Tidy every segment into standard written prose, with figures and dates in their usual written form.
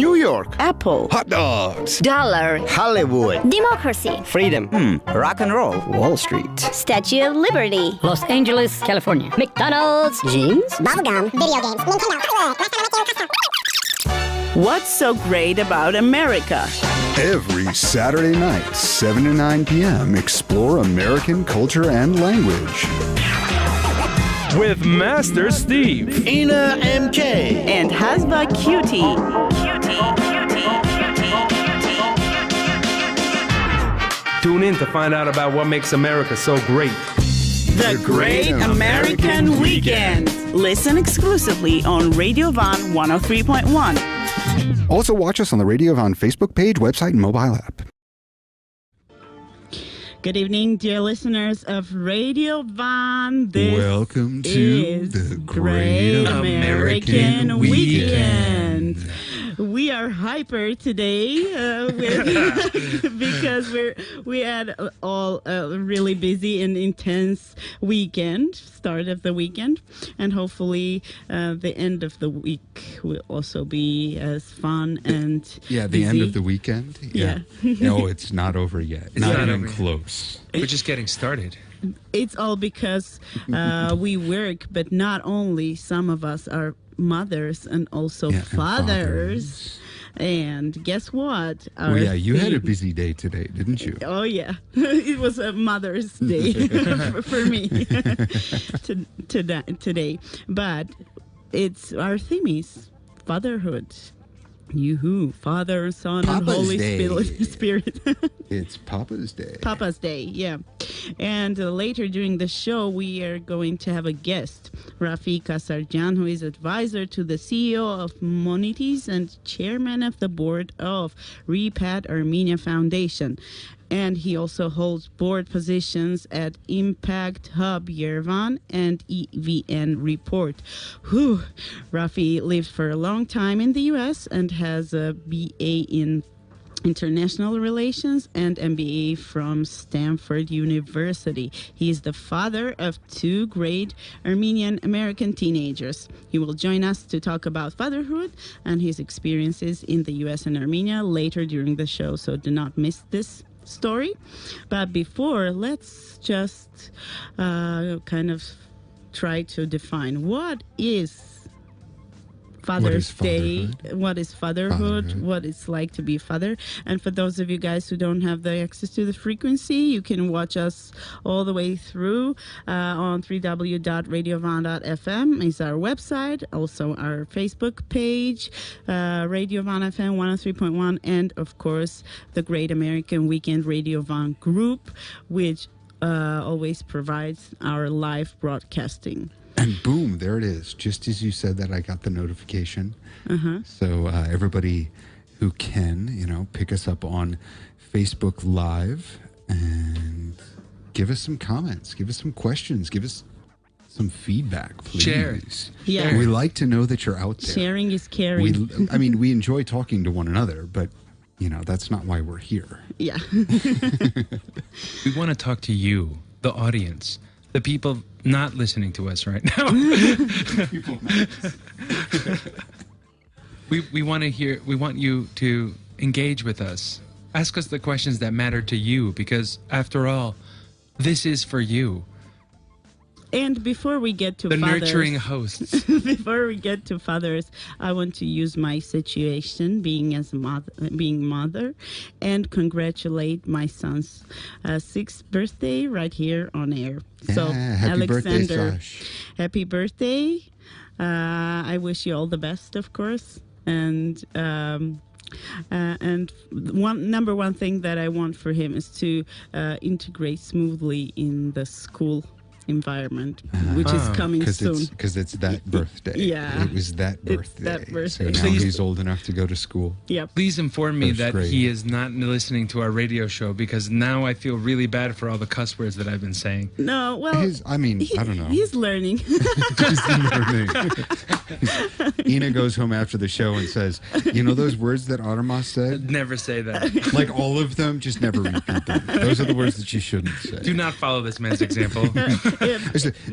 New York. Apple. Hot dogs. Dollar. Hollywood. Democracy. Freedom. Rock and roll. Wall Street. Statue of Liberty. Los Angeles, California. McDonald's. Jeans. Bubblegum. Video games. Nintendo. What's so great about America? Every Saturday night, 7 to 9 p.m., explore American culture and language. With Master Steve, Ina MK, And Hasba Cutie. tune in to find out about what makes America so great. The Great American Weekend. Listen exclusively on Radio Van 103.1. Also, watch us on the Radio Von Facebook page, website, and mobile app. Good evening, dear listeners of Radio Van. This Welcome to is the Great American Weekend. We are hyper today because we had all a really busy and intense weekend, start of the weekend, and hopefully the end of the week will also be as fun and the busy. end of the weekend? Yeah. No, it's not over yet. It's not even over. close. We're just getting started. It's all because we work, but not only. Some of us are mothers and also and fathers. And guess what? Well, you had a busy day today, didn't you? Oh, yeah. It was a Mother's Day for me today. But our theme is fatherhood. Yoo-hoo. Father, Son, and Papa's Holy Day. Spirit. It's Papa's Day. Papa's Day, yeah. And later during the show, we are going to have a guest, Raffi Kassarjian, who is advisor to the CEO of Monitis and chairman of the board of Repat Armenia Foundation. And he also holds board positions at Impact Hub Yerevan and EVN Report. Whew. Raffi lived for a long time in the U.S. and has a BA in International Relations and MBA from Stanford University. He is the father of 2 great Armenian American teenagers. He will join us to talk about fatherhood and his experiences in the U.S. and Armenia later during the show, so do not miss this story. But before, let's just kind of try to define what is Father's Day, what is fatherhood, what it's like to be a father. And for those of you guys who don't have the access to the frequency, you can watch us all the way through on www.radiovan.fm is our website, also our Facebook page, Radio Van FM 103.1, and of course the Great American Weekend Radio Van group, which always provides our live broadcasting. And boom, there it is. Just as you said that, I got the notification. So everybody who can, pick us up on Facebook Live and give us some comments, give us some questions, give us some feedback, please. Share. Yeah. We like to know that you're out there. Sharing is caring. We enjoy talking to one another, but, that's not why we're here. Yeah. We want to talk to you, the audience, the people not listening to us right now. We want to hear. We want you to engage with us. Ask us the questions that matter to you, because after all, this is for you. And before we get to The fathers, nurturing hosts. before we get to fathers, I want to use my situation being mother, and congratulate my son's 6th birthday right here on air. So, happy birthday, Alexander, Sash. happy birthday! I wish you all the best, of course, and number one thing that I want for him is to integrate smoothly in the school environment, which is coming soon. Because it's that birthday. Yeah. It was that birthday. That birthday. So now he's old enough to go to school. Yep. Please inform me First that grade. he is not listening to our radio show, because now I feel really bad for all the cuss words that I've been saying. No, well, I don't know. He's learning. He's learning. Ina goes home after the show and says, those words that Arma said? Never say that. Like all of them, just never repeat them. Those are the words that you shouldn't say. Do not follow this man's example.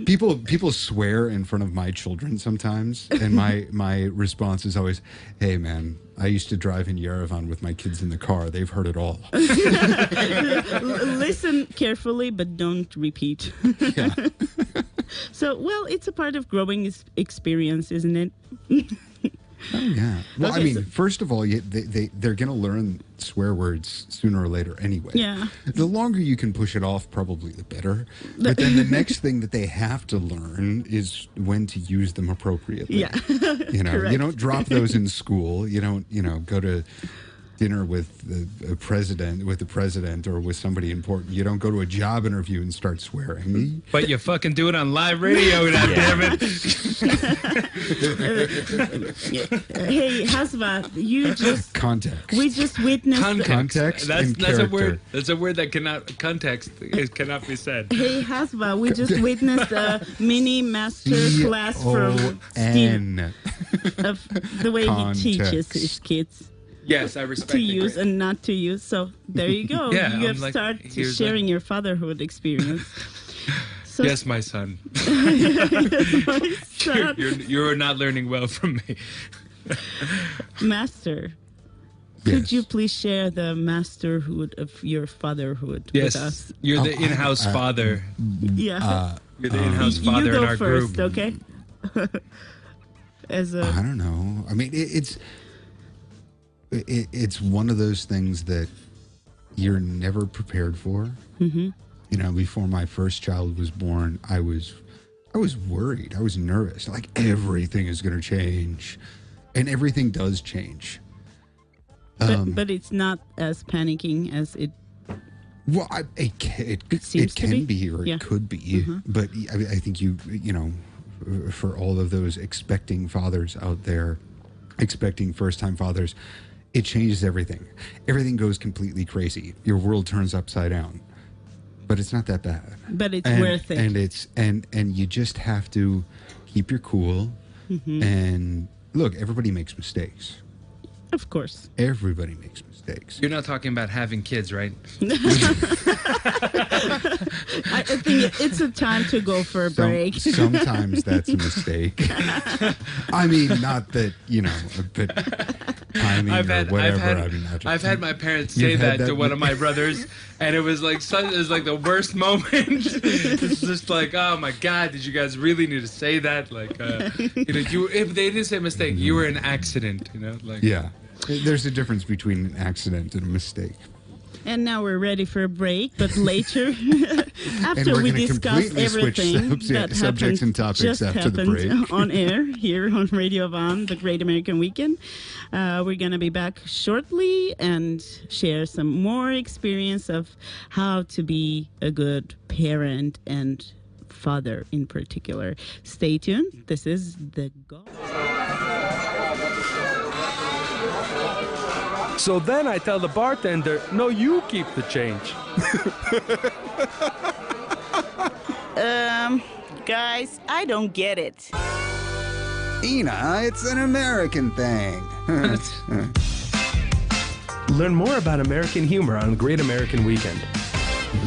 People swear in front of my children sometimes, and my response is always, "Hey, man, I used to drive in Yerevan with my kids in the car. They've heard it all." Listen carefully, but don't repeat. Yeah. So, well, it's a part of growing experience, isn't it? Oh, yeah. Well, Okay, I mean, so- first of all, they're going to learn swear words sooner or later anyway. Yeah. The longer you can push it off, probably the better. But then the next thing that they have to learn is when to use them appropriately. Yeah. You know, Correct. you don't drop those in school. You don't, go to dinner with the president or with somebody important. You don't go to a job interview and start swearing. But you fucking do it on live radio, God damn it. Hey, Hasva, we just witnessed. Context That's and a character. word. That's a word that cannot be said. Hey, Hasva, we just witnessed a mini master class from Steve of the way he teaches his kids Yes, I respect to it use greatly. and not to use. So there you go. Yeah, you I'm have like, started here's sharing your fatherhood experience. So, Yes, my son. my son, You're not learning well from me. master. Yes. Could you please share the masterhood of your fatherhood with Yes, us? you're the in-house father. Yeah. You're the in-house you father go in our first, group. okay? As I a don't know. I mean, it's one of those things that you're never prepared for. Mm-hmm. You know, before my first child was born, I was worried. I was nervous. Like everything is going to change, and everything does change. but it's not as panicking as it. Well, it seems to can be. be, or Yeah. it could be, but I think you know, for all of those expecting fathers out there, expecting first-time fathers, it changes everything. Everything goes completely crazy. Your world turns upside down, but it's not that bad. But it's worth it. And it's and you just have to keep your cool. And look, everybody makes mistakes. Of course. Everybody makes mistakes. You're not talking about having kids, right? I think it's a time to go for a break. Sometimes that's a mistake. I mean, not that, but timing or whatever. I've had my parents say that to one of my brothers, and it was like the worst moment. It's just like, oh my God, did you guys really need to say that? Like, if they didn't say mistake, you were an accident. Like. Yeah. There's a difference between an accident and a mistake. And now we're ready for a break, but later, after we're we gonna discuss completely switch everything that subjects and happened, topics just after the happened break. on air here on Radio Van, the Great American Weekend, we're going to be back shortly and share some more experience of how to be a good parent and father in particular. Stay tuned. This is the Go. So then I tell the bartender, no, you keep the change. Guys, I don't get it. Ina, it's an American thing. Learn more about American humor on Great American Weekend.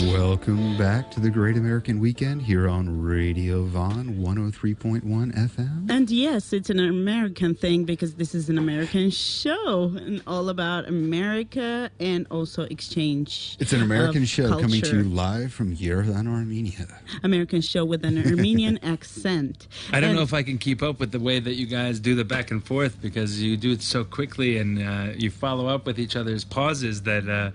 Welcome back to the Great American Weekend here on Radio Von 103.1 FM. And yes, it's an American thing because this is an American show and all about America and also exchange. It's an American of show coming to culture. you live from Yerevan, Armenia. American show with an Armenian accent. I don't And know if I can keep up with the way that you guys do the back and forth because you do it so quickly and you follow up with each other's pauses that I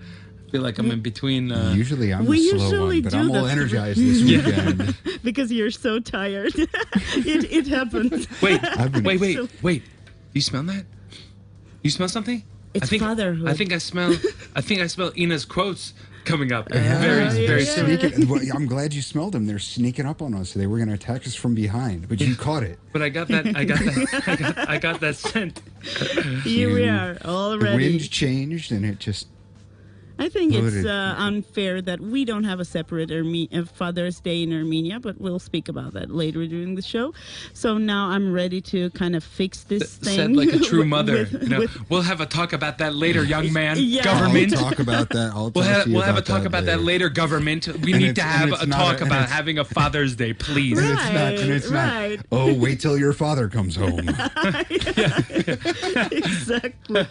feel like I'm in between. Usually I'm We the slow usually one, but do I'm all that. energized this weekend. because you're so tired. it happens. Wait, been- wait. You smell that? You smell something? It's fatherhood. I think I smell Ina's quotes coming up very soon. Well, I'm glad you smelled them. They're sneaking up on us. They were going to attack us from behind, but you caught it. But I got that scent. Here we are The already. wind changed, and it just... I think What it's would it- unfair that we don't have a separate Father's Day in Armenia, but we'll speak about that later during the show. So now I'm ready to kind of fix this thing. Said like a true mother. with- We'll have a talk about that later, young man. Yeah. Government. I'll talk about that. We'll have a talk about that later, government. We And need it's- to and have it's a not talk a- and about it's- having a Father's Day, please. And it's Right. not. Oh, wait till your father comes home. Exactly.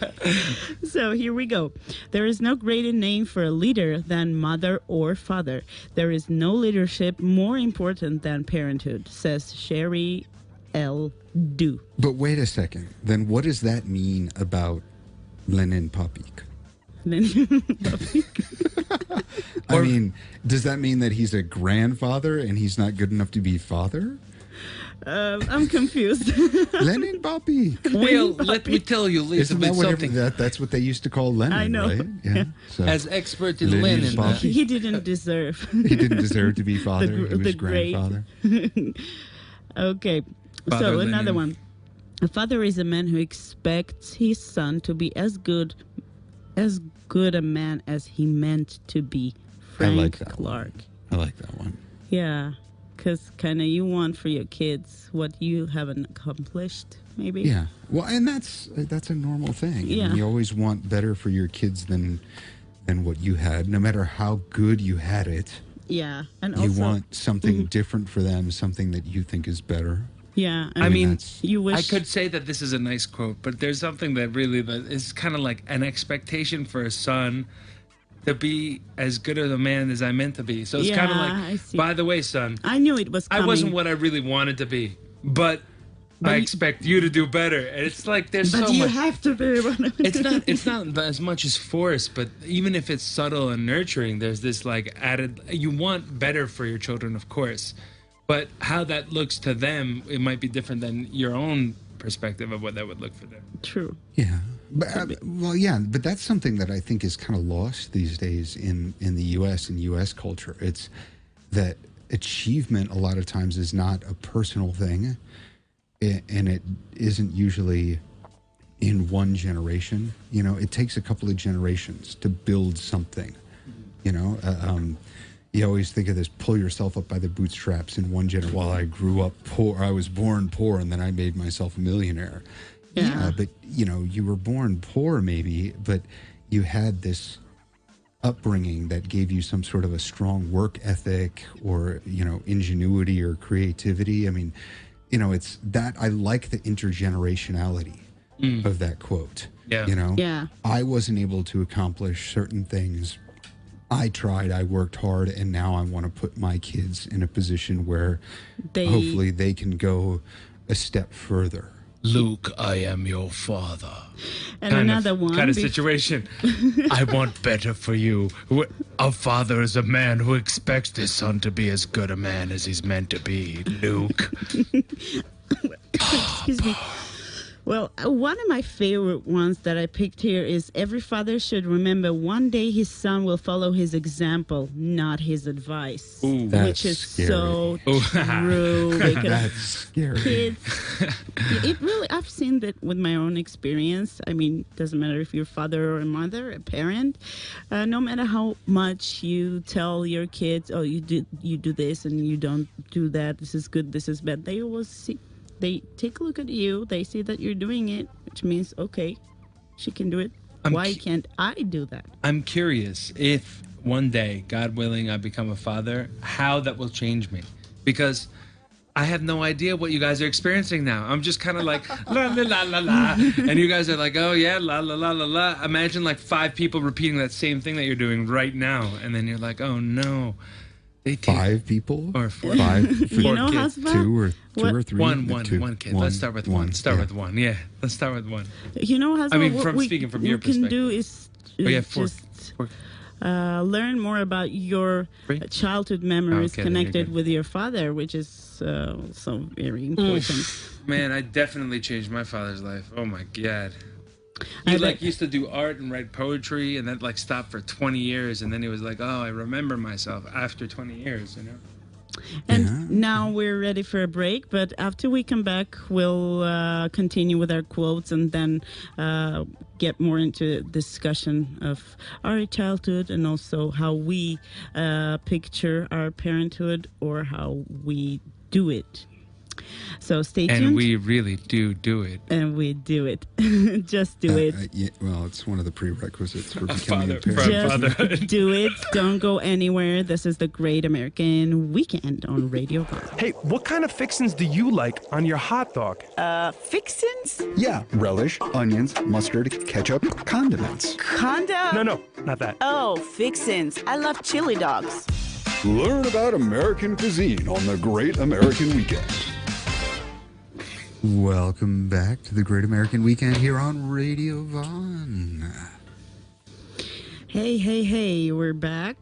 So here we go. There is no greater name for a leader than mother or father. There is no leadership more important than parenthood, says Sherry L. Du. But wait a second. Then what does that mean about Lenin Papik? I mean, does that mean that he's a grandfather and he's not good enough to be father? I'm confused. Lenin Papik. Well, let me tell you, Lisa, Isn't that something. that's what they used to call Lenin, I know. right? Yeah. So As expert in Lenin Lenin, Papik. He didn't deserve. He didn't deserve to be father. He was the great. grandfather. Okay. Father So Lenin. another one. A father is a man who expects his son to be as good a man as he meant to be. Frank like that Clark. I like that one. Yeah, because kind of you want for your kids what you haven't accomplished, maybe. Yeah. Well, and that's a normal thing. I mean, Yeah. you always want better for your kids than what you had, no matter how good you had it. Yeah, and You also want something different for them, something that you think is better. yeah. I mean, that's- you wish I could say that this is a nice quote, but there's something that really that is kind of like an expectation for a son to be as good of a man as I meant to be. So it's kind of Yeah, I like, see. by the way, son, I knew it was coming. I wasn't what I really wanted to be, but I expect you to do better. And it's like there's But so you much. have to be. It's not as much as force, but even if it's subtle and nurturing, there's this like added. You want better for your children, of course, but how that looks to them, it might be different than your own perspective of what that would look for them. True. Yeah. But, but that's something that I think is kind of lost these days in the U.S. and U.S. culture. It's that achievement a lot of times is not a personal thing, and it isn't usually in one generation. You know, it takes a couple of generations to build something. You know, you always think of this: pull yourself up by the bootstraps in one generation. Well, I grew up poor. I was born poor, and then I made myself a millionaire. Yeah, but you know, you were born poor maybe, but you had this upbringing that gave you some sort of a strong work ethic or, you know, ingenuity or creativity. I mean, you know, it's that I like the intergenerationality of that quote. Yeah. You know? Yeah. I wasn't able to accomplish certain things. I tried, I worked hard, and now I want to put my kids in a position where hopefully they can go a step further. Luke, I am your father. And another one. Kind of situation. I want better for you. A father is a man who expects his son to be as good a man as he's meant to be, Luke. Excuse me. Well, one of my favorite ones that I picked here is every father should remember one day his son will follow his example, not his advice. Ooh. Which is Scary. so Ooh. true. Because That's scary. kids, it really, I've seen that with my own experience. I mean, doesn't matter if you're a father or a mother, a parent, no matter how much you tell your kids, oh, you do this and you don't do that, this is good, this is bad, they always see. They take a look at you, they see that you're doing it, which means, okay, she can do it. Why can't I do that? I'm curious if one day, God willing, I become a father, how that will change me. Because I have no idea what you guys are experiencing now. I'm just kind of like, la, la, la, la, la. And you guys are like, oh, yeah, la, la, la, la, la. Imagine like 5 people repeating that same thing that you're doing right now. And then you're like, oh, no. They take 5 people? Or 4. 5? You know, kids. husband? Two or 3? One kid. Let's start with one. Start yeah. with one. Yeah, let's start with one. You know, husband, I mean, what speaking from we your can perspective. do is Oh, yeah, 4. just learn more about your 3? childhood memories Okay, then you're connected good. with your father, which is so very important. Man, I definitely changed my father's life. Oh my God. I He bet- used to do art and write poetry and then stopped for 20 years and then he was like, oh, I remember myself after 20 years, you know? And now we're ready for a break, but after we come back, we'll continue with our quotes and then get more into discussion of our childhood and also how we picture our parenthood or how we do it. So stay tuned. And we really do it. And we do it. Just do it. Yeah, well, it's one of the prerequisites for becoming a parent. Just do it. Don't go anywhere. This is the Great American Weekend on Radio Vaughan. Hey, what kind of fixins do you like on your hot dog? Fixins? Yeah, relish, onions, mustard, ketchup, condiments. No, not that. Oh, fixins. I love chili dogs. Learn about American cuisine on the Great American Weekend. Welcome back to the Great American Weekend here on Radio Vaughan. Hey, we're back.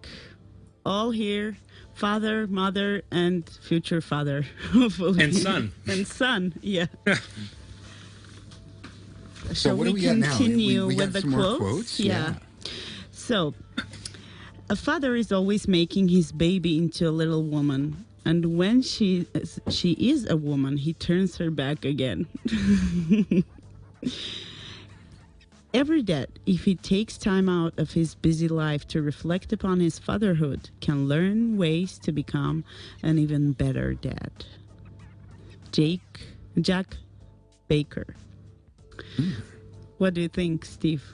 All here. Father, mother, and future father. And son. And son, yeah. So what we do we got now? continue We got with the some more quotes? quotes? Yeah. So, a father is always making his baby into a little woman. And when she is a woman, he turns her back again. Every dad, if he takes time out of his busy life to reflect upon his fatherhood, can learn ways to become an even better dad. Jack Baker. What do you think, Steve?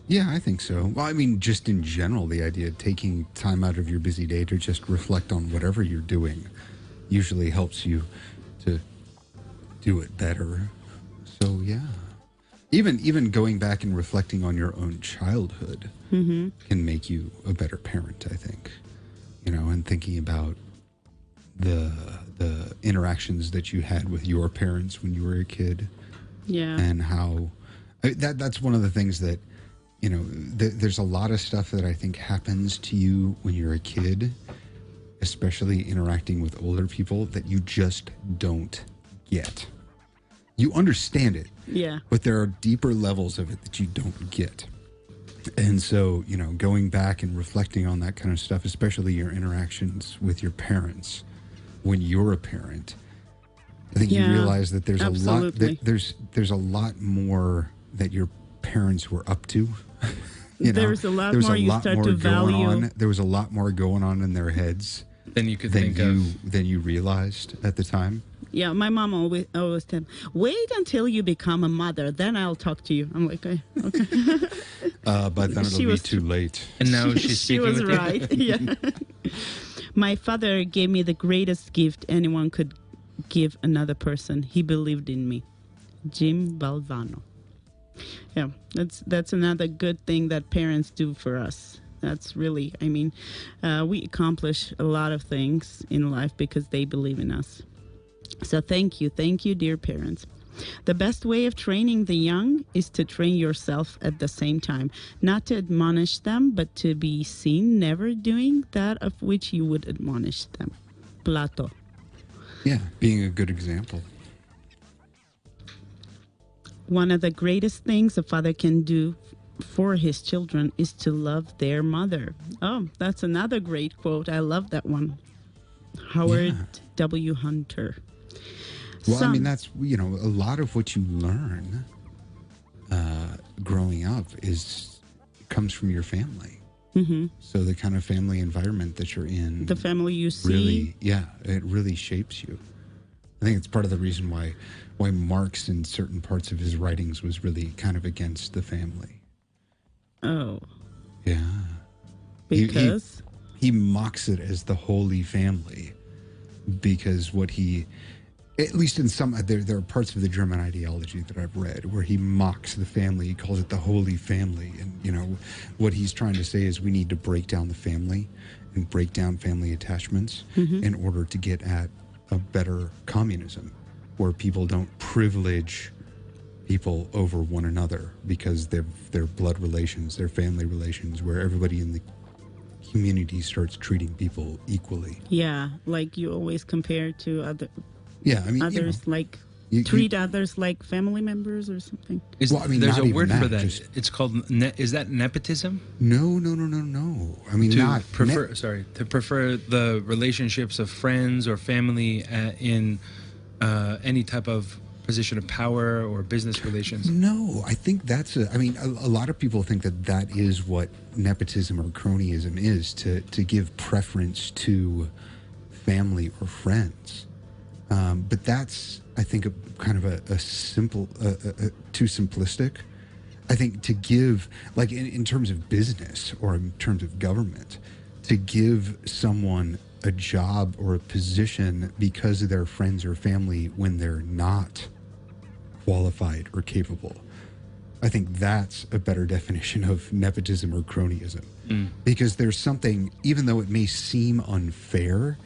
Yeah, I think so. Well, I mean, just in general, the idea of taking time out of your busy day to just reflect on whatever you're doing usually helps you to do it better. So, yeah. Even going back and reflecting on your own childhood can make you a better parent, I think. You know, and thinking about the interactions that you had with your parents when you were a kid. Yeah. And how that's one of the things that, you know, there's a lot of stuff that I think happens to you when you're a kid, especially interacting with older people, that you just don't get. You understand it, yeah, but there are deeper levels of it that you don't get. And so, you know, going back and reflecting on that kind of stuff, especially your interactions with your parents when you're a parent, I think you realize that there's absolutely. there's a lot more that your parents were up to. You know, there's a lot more you start to value. There was a lot more going on in their heads than you could think of, than you realized at the time. Yeah, my mom always said, "Wait until you become a mother, then I'll talk to you." I'm like, okay. But then it'll be too late. And now she's she speaking was with right. you. Yeah. My father gave me the greatest gift anyone could give another person. He believed in me. Jim Valvano. Yeah, that's another good thing that parents do for us. That's really, I mean, we accomplish a lot of things in life because they believe in us. So thank you, dear parents. The best way of training the young is to train yourself at the same time, not to admonish them, but to be seen never doing that of which you would admonish them. Plato. Yeah, being a good example. One of the greatest things a father can do for his children is to love their mother. Oh, that's another great quote. I love that one. Howard W. Hunter. Well, I mean, that's, you know, a lot of what you learn growing up comes from your family. Mm-hmm. So the kind of family environment that you're in, the family you see, really, it really shapes you. I think it's part of the reason why Marx in certain parts of his writings was really kind of against the family. Oh. Yeah. Because? He mocks it as the Holy Family because at least in some, there are parts of the German ideology that I've read where he mocks the family. He calls it the Holy Family. And, you know, what he's trying to say is we need to break down the family and break down family attachments in order to get at a better communism where people don't privilege people over one another because they're blood relations, they're family relations, where everybody in the community starts treating people equally. Yeah, like you always compare to other. Yeah, I mean, others, like treat others like family members or something. There's not a even word for that. just- It's called. Is that nepotism? No. I mean, To prefer the relationships of friends or family in any type of position of power or business relations. No, I think that's a lot of people think that is what nepotism or cronyism is, to give preference to family or friends. But that's, I think, a kind of a simple, too simplistic. I think to give, like in terms of business or in terms of government, to give someone a job or a position because of their friends or family when they're not qualified or capable. I think that's a better definition of nepotism or cronyism. Because there's something, even though it may seem unfair,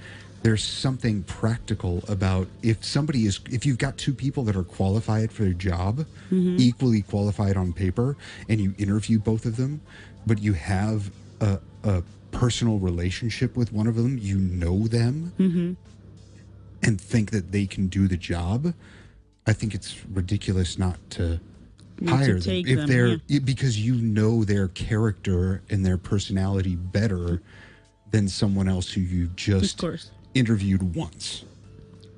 there's something practical about if you've got two people that are qualified for their job, equally qualified on paper, and you interview both of them, but you have a personal relationship with one of them, you know them, and think that they can do the job, I think it's ridiculous not to hire them if they're because you know their character and their personality better than someone else who you just interviewed once.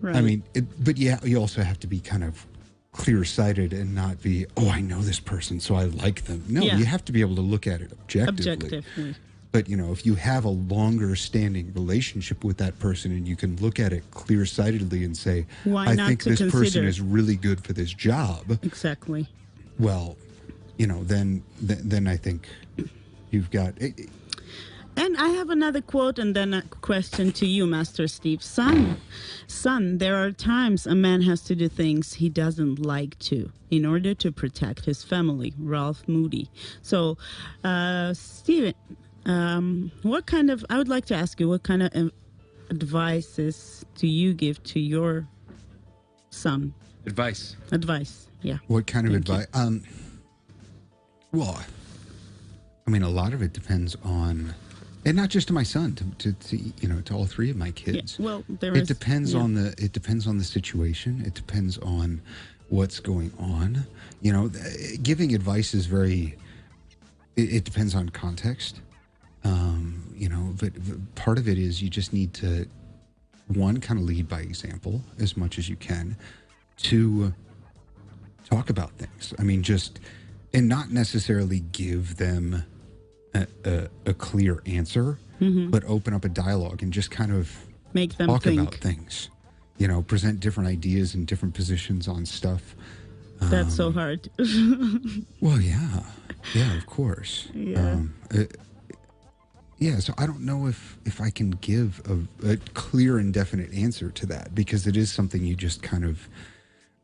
Right. I mean, but yeah, you also have to be kind of clear-sighted and not be, oh, I know this person, so I like them. No, you have to be able to look at it objectively. But, if you have a longer-standing relationship with that person and you can look at it clear-sightedly and say, I think this person is really good for this job. Exactly. Well, then I think you've got... And I have another quote and then a question to you, Master Steve. Son, there are times a man has to do things he doesn't like to in order to protect his family. Ralph Moody. So, Steven, I would like to ask you, what kind of advices do you give to your son? Advice, yeah. What kind of advice? Well, I mean, a lot of it depends on... And not just to my son, to all three of my kids. Yeah, well, it depends on the situation. It depends on what's going on. Giving advice is very. It depends on context. But part of it is you just need to, one, kind of lead by example as much as you can. Two, talk about things. I mean, and not necessarily give them a clear answer, but open up a dialogue and just kind of make them talk think about things. Present different ideas and different positions on stuff. That's so hard. Well, yeah, of course. So I don't know if I can give a clear and definite answer to that, because it is something you just kind of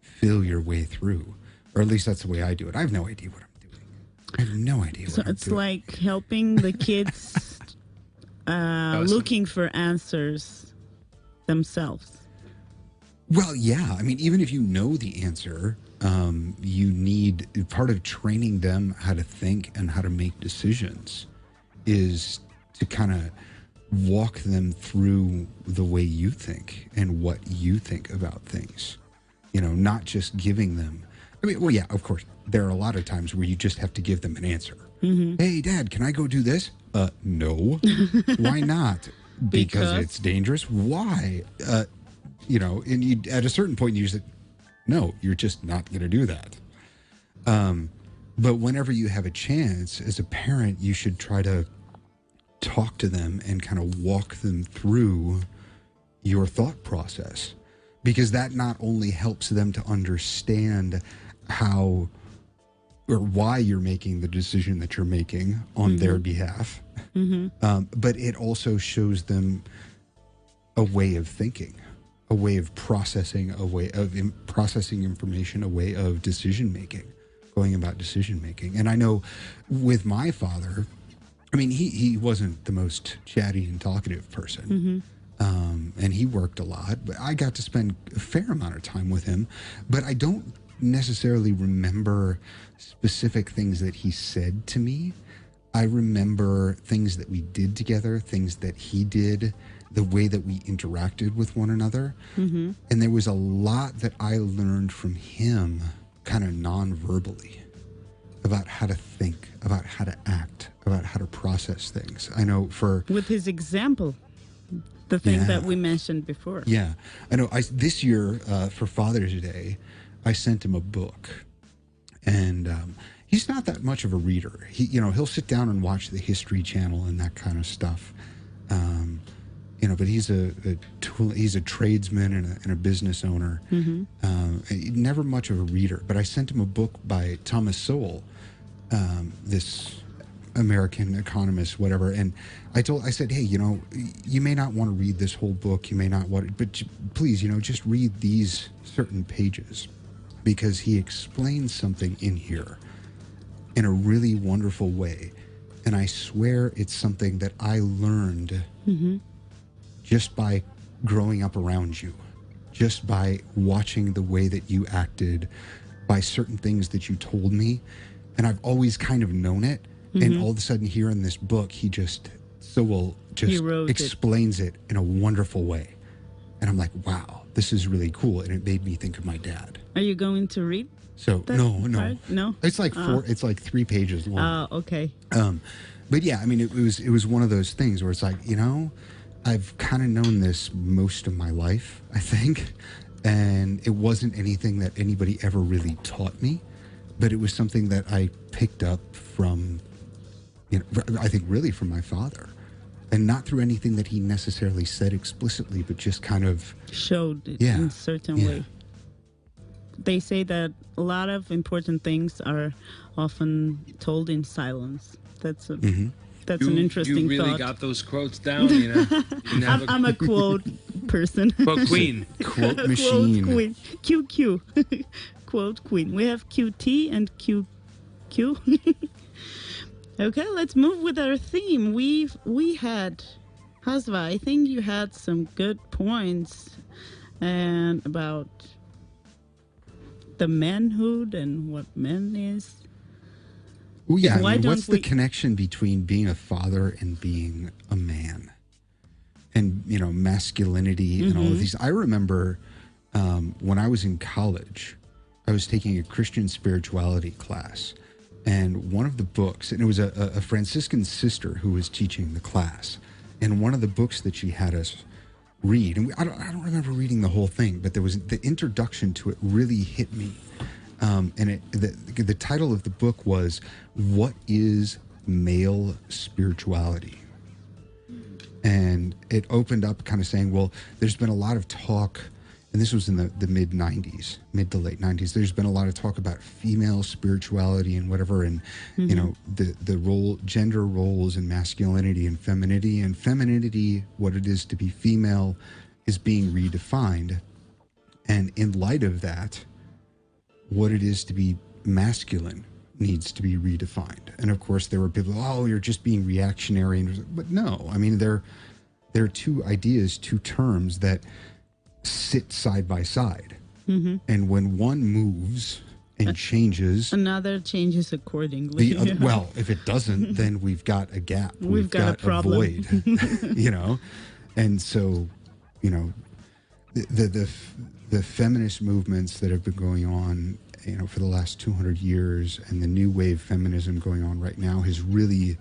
feel your way through, or at least that's the way I do it. I have no idea what I'm doing. I have no idea what I'm doing. So it's like helping the kids looking for answers themselves. Well, yeah. I mean, even if you know the answer, you need, part of training them how to think and how to make decisions is to kind of walk them through the way you think and what you think about things. Not just giving them, yeah, of course, there are a lot of times where you just have to give them an answer. Mm-hmm. Hey, Dad, can I go do this? No. Why not? Because it's dangerous. Why? And you, at a certain point, you say, no, you're just not going to do that. But whenever you have a chance, as a parent, you should try to talk to them and kind of walk them through your thought process, because that not only helps them to understand how or why you're making the decision that you're making on their behalf, but it also shows them a way of thinking, a way of processing, a way of processing information, a way of decision making, going about decision making. And I know with my father, I mean, he wasn't the most chatty and talkative person. And he worked a lot, but I got to spend a fair amount of time with him. But I don't necessarily remember specific things that he said to me. I remember things that we did together, things that he did the way that we interacted with one another. And there was a lot that I learned from him kind of non-verbally about how to think, about how to act, about how to process things. I know with his example, the thing that we mentioned before. Yeah, I know. This year for Father's Day, I sent him a book, and he's not that much of a reader. He'll sit down and watch the History Channel and that kind of stuff. But he's a tradesman and a business owner. Never much of a reader. But I sent him a book by Thomas Sowell, this American economist, whatever. And I said, hey, you may not want to read this whole book. You may not want, but please, just read these certain pages, because he explains something in here in a really wonderful way. And I swear it's something that I learned just by growing up around you, just by watching the way that you acted, by certain things that you told me. And I've always kind of known it. And all of a sudden here in this book, Sowell just explains it in a wonderful way. And I'm like, wow, this is really cool. And it made me think of my dad. Are you going to read? So no. It's like it's like 3 pages long. Oh, okay. But yeah, I mean, it was one of those things where it's like, I've kind of known this most of my life, I think. And it wasn't anything that anybody ever really taught me, but it was something that I picked up from, I think really from my father. And not through anything that he necessarily said explicitly, but just kind of showed it in a certain way. They say that a lot of important things are often told in silence. That's an interesting You really thought. got those quotes down, I'm a quote person. Quote queen. Quote machine. Quote queen. QQ. Quote queen. We have QT and QQ. Okay, let's move with our theme. We had, Hasva, I think you had some good points and about the manhood and what man is. Well, yeah, what's the connection between being a father and being a man? And, masculinity and all of these. I remember when I was in college, I was taking a Christian spirituality class. And one of the books, and it was a Franciscan sister who was teaching the class. And one of the books that she had us read, and I don't remember reading the whole thing, but there was the introduction to it really hit me. And the title of the book was, "What is Male Spirituality?" And it opened up kind of saying, well, there's been a lot of talk, and this was in the mid to late 90s. There's been a lot of talk about female spirituality and whatever, and the role, gender roles, and masculinity and femininity. And femininity, what it is to be female, is being redefined. And in light of that, what it is to be masculine needs to be redefined. And of course, there were people, oh, you're just being reactionary. But no, I mean, there are two ideas, two terms that sit side by side. And when one moves and changes, another changes accordingly. Well, if it doesn't, then we've got a gap. We've got a problem. Void. And so, the feminist movements that have been going on, for the last 200 years, and the new wave feminism going on right now has really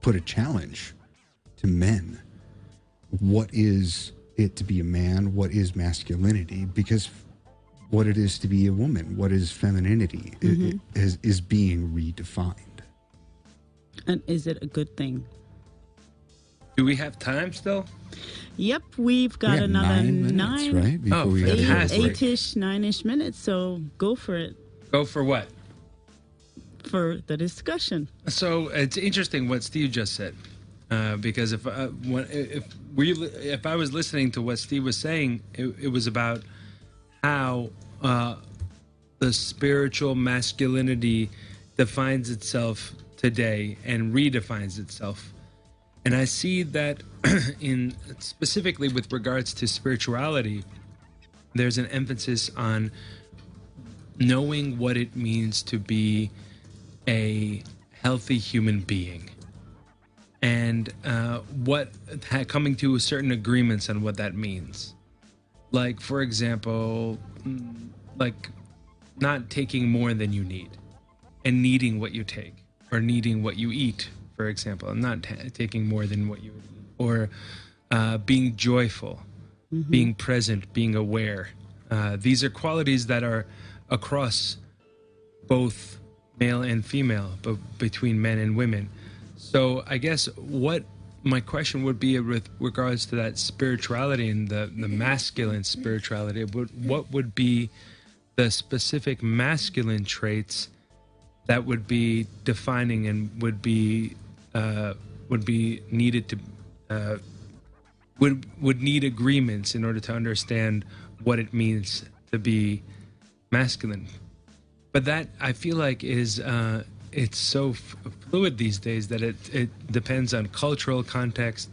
put a challenge to men. What is it to be a man? What is masculinity? Because what it is to be a woman, what is femininity, is being redefined. And is it a good thing? Do we have time still? Yep, we've got another 9 minutes, right? Before we eight-ish, 9-ish minutes, so go for it. Go for what? For the discussion. So it's interesting what Steve just said, because if I was listening to what Steve was saying, it was about how the spiritual masculinity defines itself today and redefines itself. And I see that in specifically with regards to spirituality, there's an emphasis on knowing what it means to be a healthy human being. and coming to certain agreements on what that means. Like, for example, like not taking more than you need and needing what you take, or needing what you eat, for example, and not taking more than what you eat, or being joyful, being present, being aware. These are qualities that are across both male and female, but between men and women. So I guess what my question would be with regards to that spirituality and the masculine spirituality, what would be the specific masculine traits that would be defining and would be needed to would need agreements in order to understand what it means to be masculine. But that, I feel like, is it's so fluid these days that it depends on cultural context,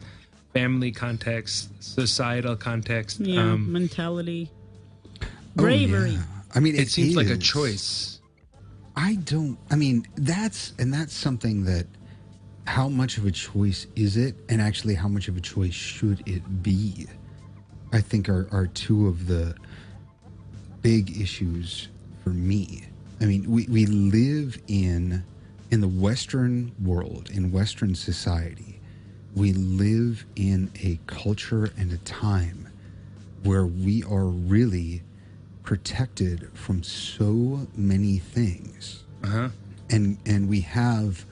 family context, societal context, mentality, bravery. Yeah. I mean, it seems like a choice. That's something that, how much of a choice is it, and actually how much of a choice should it be, I think are two of the big issues for me. I mean, we live in the Western world, in Western society, we live in a culture and a time where we are really protected from so many things. And we have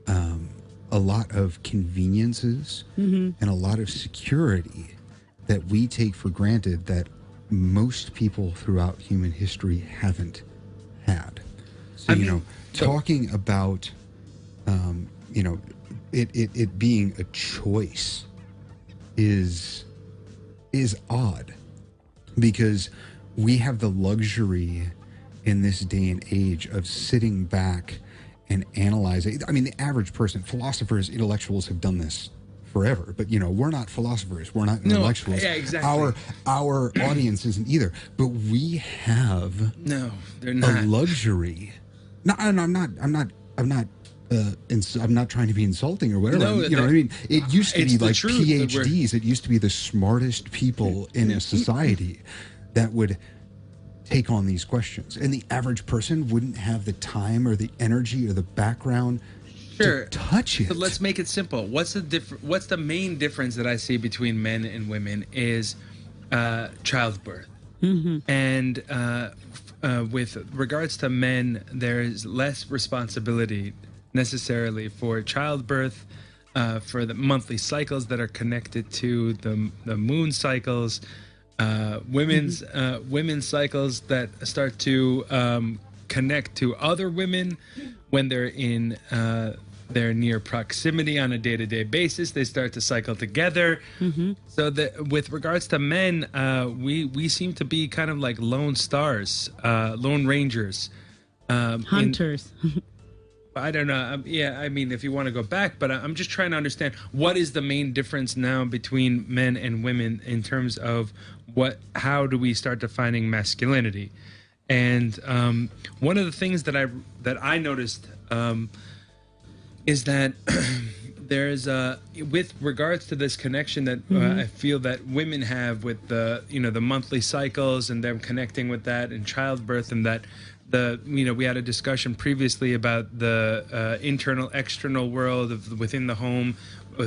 a lot of conveniences and a lot of security that we take for granted that most people throughout human history haven't had. So, talking about, it being a choice is odd, because we have the luxury in this day and age of sitting back and analyzing. I mean, the average person, philosophers, intellectuals have done this forever, but we're not philosophers, we're not intellectuals. Yeah, exactly. Our audience isn't either, but we have they're not. a luxury. No, and I'm not trying to be insulting or whatever. No, you know what I mean? It used to be like truth PhDs. It used to be the smartest people in a society that would take on these questions, and the average person wouldn't have the time or the energy or the background to touch it. But let's make it simple. What's the main difference that I see between men and women is childbirth. And with regards to men, there is less responsibility necessarily for childbirth, for the monthly cycles that are connected to the moon cycles, women's cycles that start to connect to other women when they're in their near proximity on a day-to-day basis. They start to cycle together. So that with regards to men, we seem to be kind of like lone stars, lone rangers, hunters. I don't know. I mean, if you want to go back, but I'm just trying to understand what is the main difference now between men and women in terms of how do we start defining masculinity? And one of the things that I noticed is that there's with regards to this connection that I feel that women have with the monthly cycles and them connecting with that, and childbirth, and that we had a discussion previously about the internal external world of within the home,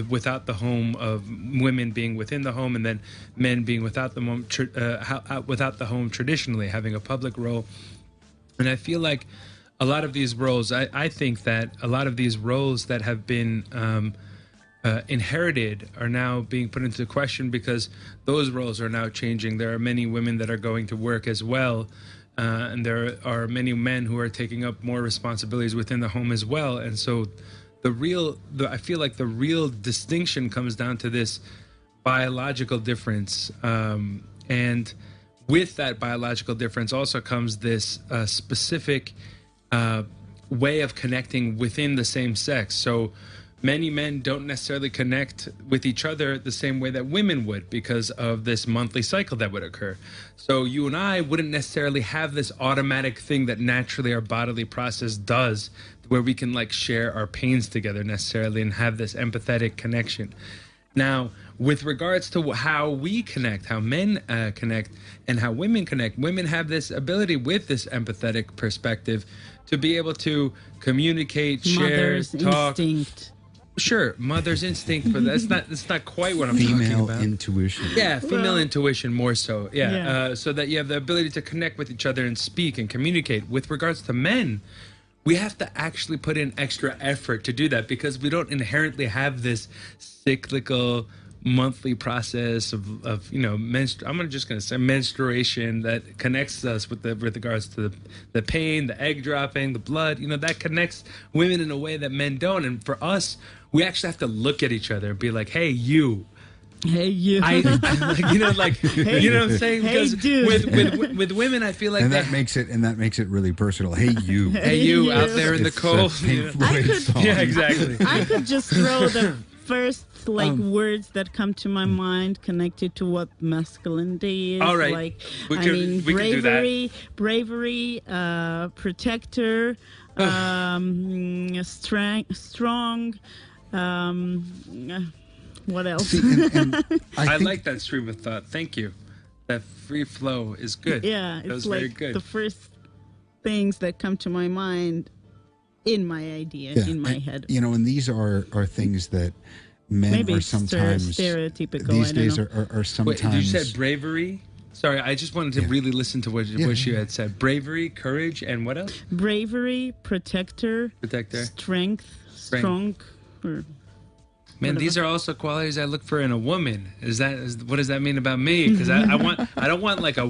without the home, of women being within the home, and then men being without the home, without the home traditionally, having a public role. And I feel like a lot of these roles, I think that a lot of these roles that have been inherited are now being put into question, because those roles are now changing. There are many women that are going to work as well. And there are many men who are taking up more responsibilities within the home as well. And so I feel like the real distinction comes down to this biological difference. And with that biological difference also comes this specific way of connecting within the same sex. So many men don't necessarily connect with each other the same way that women would, because of this monthly cycle that would occur. So you and I wouldn't necessarily have this automatic thing that naturally our bodily process does where we can like share our pains together necessarily and have this empathetic connection. Now, with regards to how we connect, how men connect and how women connect, women have this ability with this empathetic perspective to be able to communicate, share, talk. Instinct. Sure, mother's instinct, but that's not quite what I'm talking about. Female intuition. Yeah, female intuition more so. Yeah, so that you have the ability to connect with each other and speak and communicate. With regards to men, we have to actually put in extra effort to do that because we don't inherently have this cyclical monthly process of I'm just going to say menstruation that connects us with regards to the pain, the egg dropping, the blood, that connects women in a way that men don't. And for us, we actually have to look at each other and be like, hey, you. Hey, you. Hey, you know what I'm saying? Hey, because dude. with women, I feel like and that makes it really personal. Hey, you. Hey, you out there in the cold. Yeah, exactly. I could just throw the first words that come to my mind connected to what masculinity is. All right. Like, we can do that. Bravery, protector, strong. What else? See, and I like that stream of thought. Thank you. That free flow is good. Yeah, that was like very good. The first things that come to my mind in my idea, in my head. And these are things that men Maybe are sometimes stereotypical. These days are sometimes. Wait, you said bravery? Sorry, I just wanted to really listen to what you had said. Bravery, courage, and what else? Bravery, protector, strength, strong. Man, whatever. These are also qualities I look for in a woman. What does that mean about me? Because I don't want like a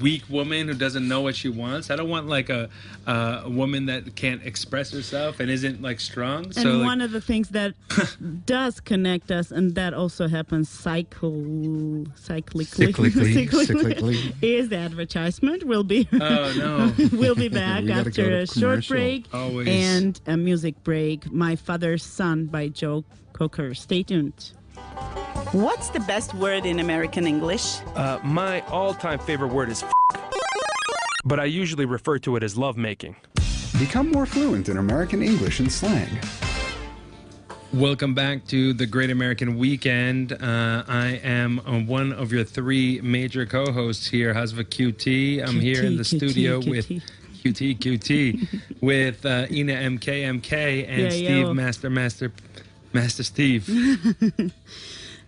weak woman who doesn't know what she wants. I don't want like a woman that can't express herself and isn't like strong. And so one of the things that does connect us, and that also happens cyclically, is the advertisement. We'll be we'll be back after a short break and a music break. My Father's Son by Joe Cocker. Stay tuned. What's the best word in American English? My all-time favorite word is but I usually refer to it as lovemaking. Become more fluent in American English and slang. Welcome back to the Great American Weekend. I am one of your three major co-hosts here, Hazva QT. I'm here in the studio with QT with Ina MK and Steve Master Steve.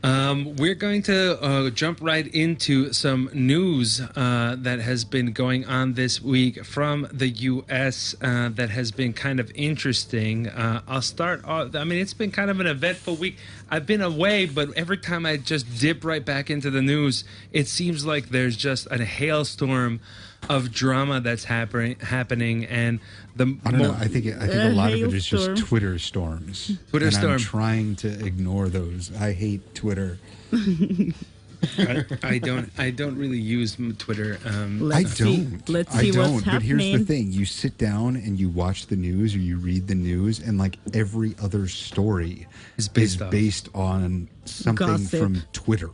We're going to jump right into some news that has been going on this week from the U.S. That has been kind of interesting. I'll start off. I mean, it's been kind of an eventful week. I've been away, but every time I just dip right back into the news, it seems like there's just a hailstorm of drama that's happening, and I don't know. I think a lot of it is just Twitter storms. I'm trying to ignore those. I hate Twitter. I don't really use Twitter. Let's see what's happening. But here's the thing: you sit down and you watch the news, or you read the news, and like every other story is based on something gossip from Twitter,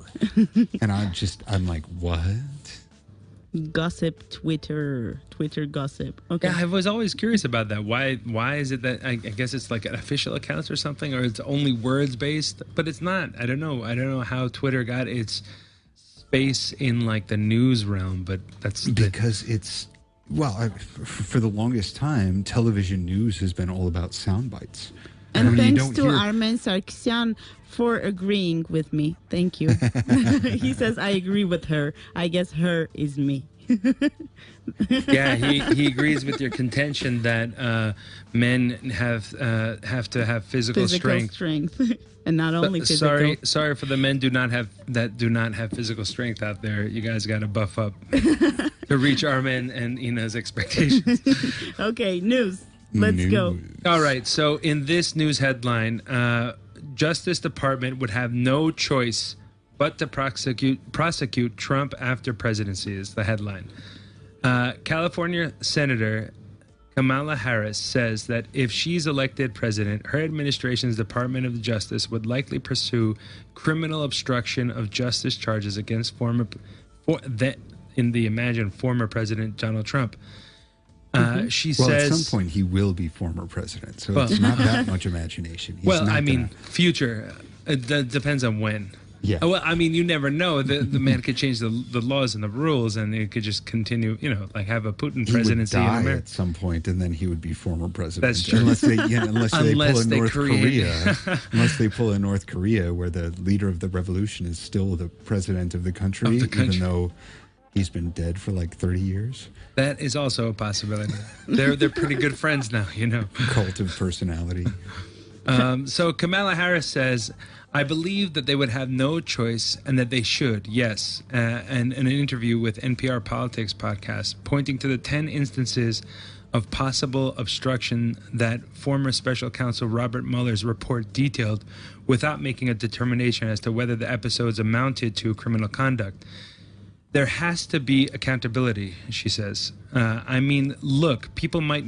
and I'm like, what? Gossip, Twitter gossip. Okay. Yeah, I was always curious about that. Why is it that I guess it's like an official accounts or something, or it's only words based? But it's not. I don't know how Twitter got its space in like the news realm. But that's because for the longest time, television news has been all about sound bites. And thanks to Armen Sarkisian for agreeing with me. Thank you. He says, I agree with her. I guess her is me. Yeah, he agrees with your contention that men have to have physical strength. And not only physical. Sorry for the men do not have physical strength out there. You guys got to buff up to reach Armen and Ina's expectations. Okay, news. Let's go. All right. So in this news headline, Justice Department would have no choice but to prosecute Trump after presidency is the headline. California Senator Kamala Harris says that if she's elected president, her administration's Department of Justice would likely pursue criminal obstruction of justice charges against former President Donald Trump. She Well, says... at some point he will be former president, so it's not that much imagination. He's well, not I mean, gonna- future. It depends on when. Yeah. Well, I mean, you never know. The man could change the laws and the rules, and it could just continue, like have a Putin he presidency would in die America. at some point, and then he would be former president. That's true. Unless they pull a they North create- Korea, unless they pull a North Korea, where the leader of the revolution is still the president of the country, even though he's been dead for like 30 years. That is also a possibility. They're pretty good friends now, Cult of personality. So Kamala Harris says, I believe that they would have no choice and that they should, yes. And in an interview with NPR Politics podcast, pointing to the 10 instances of possible obstruction that former special counsel Robert Mueller's report detailed without making a determination as to whether the episodes amounted to criminal conduct. There has to be accountability, she says. I mean, look, people might,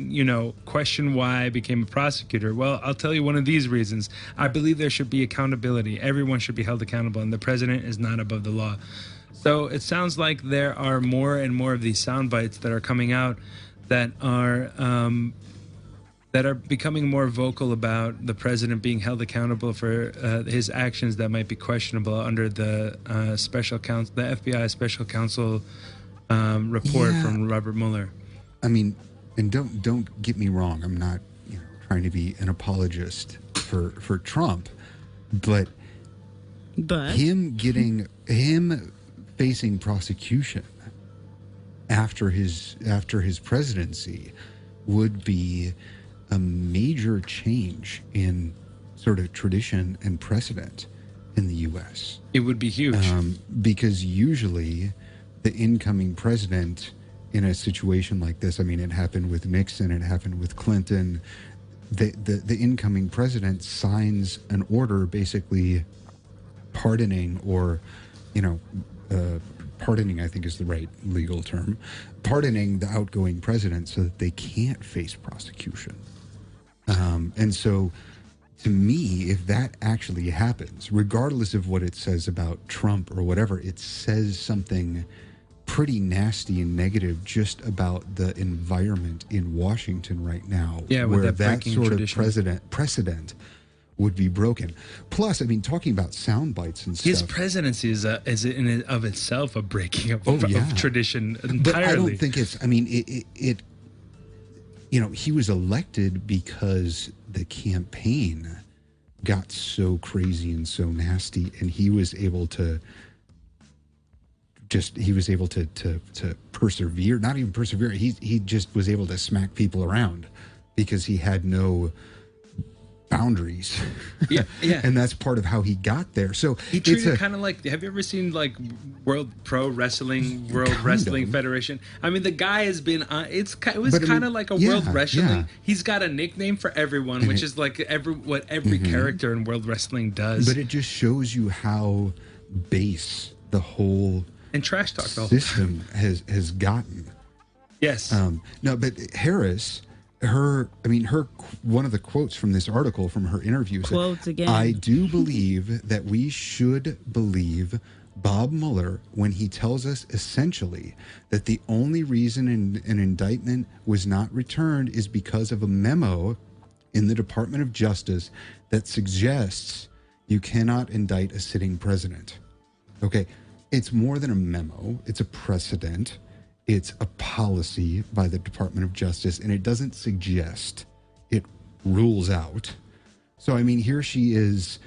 question why I became a prosecutor. Well, I'll tell you one of these reasons. I believe there should be accountability. Everyone should be held accountable, and the president is not above the law. So it sounds like there are more and more of these sound bites that are coming out that are becoming more vocal about the president being held accountable for his actions that might be questionable under the special counsel, the FBI special counsel report from Robert Mueller. I mean, and don't get me wrong. I'm not trying to be an apologist for Trump, but him facing prosecution after his presidency would be a major change in sort of tradition and precedent in the U.S. It would be huge. Because usually the incoming president in a situation like this, I mean, it happened with Nixon, it happened with Clinton, the incoming president signs an order basically pardoning or, pardoning, I think is the right legal term, pardoning the outgoing president so that they can't face prosecution. And so, to me, if that actually happens, regardless of what it says about Trump or whatever, it says something pretty nasty and negative just about the environment in Washington right now, where that sort of precedent would be broken. Plus, I mean, talking about sound bites and stuff. His presidency is in and of itself a breaking of tradition entirely. But I don't think it's, I mean, it he was elected because the campaign got so crazy and so nasty, and he was able to persevere, not even persevere. He just was able to smack people around because he had no boundaries. Yeah. And that's part of how he got there. So he treated kind of like, have you ever seen like World Wrestling Federation? I mean, the guy has been on, it was kind of like a World Wrestling. Yeah. He's got a nickname for everyone, which is like what every character in World Wrestling does. But it just shows you how base the whole and trash talk the whole system has gotten. Yes. No, but Harris, her one of the quotes from this article from her interview said, I do believe that we should believe Bob Mueller when he tells us essentially that the only reason an indictment was not returned is because of a memo in the Department of Justice that suggests you cannot indict a sitting president. Okay, it's more than a memo, it's a precedent. It's a policy by the Department of Justice, and it doesn't suggest, it rules out. So, I mean, here she is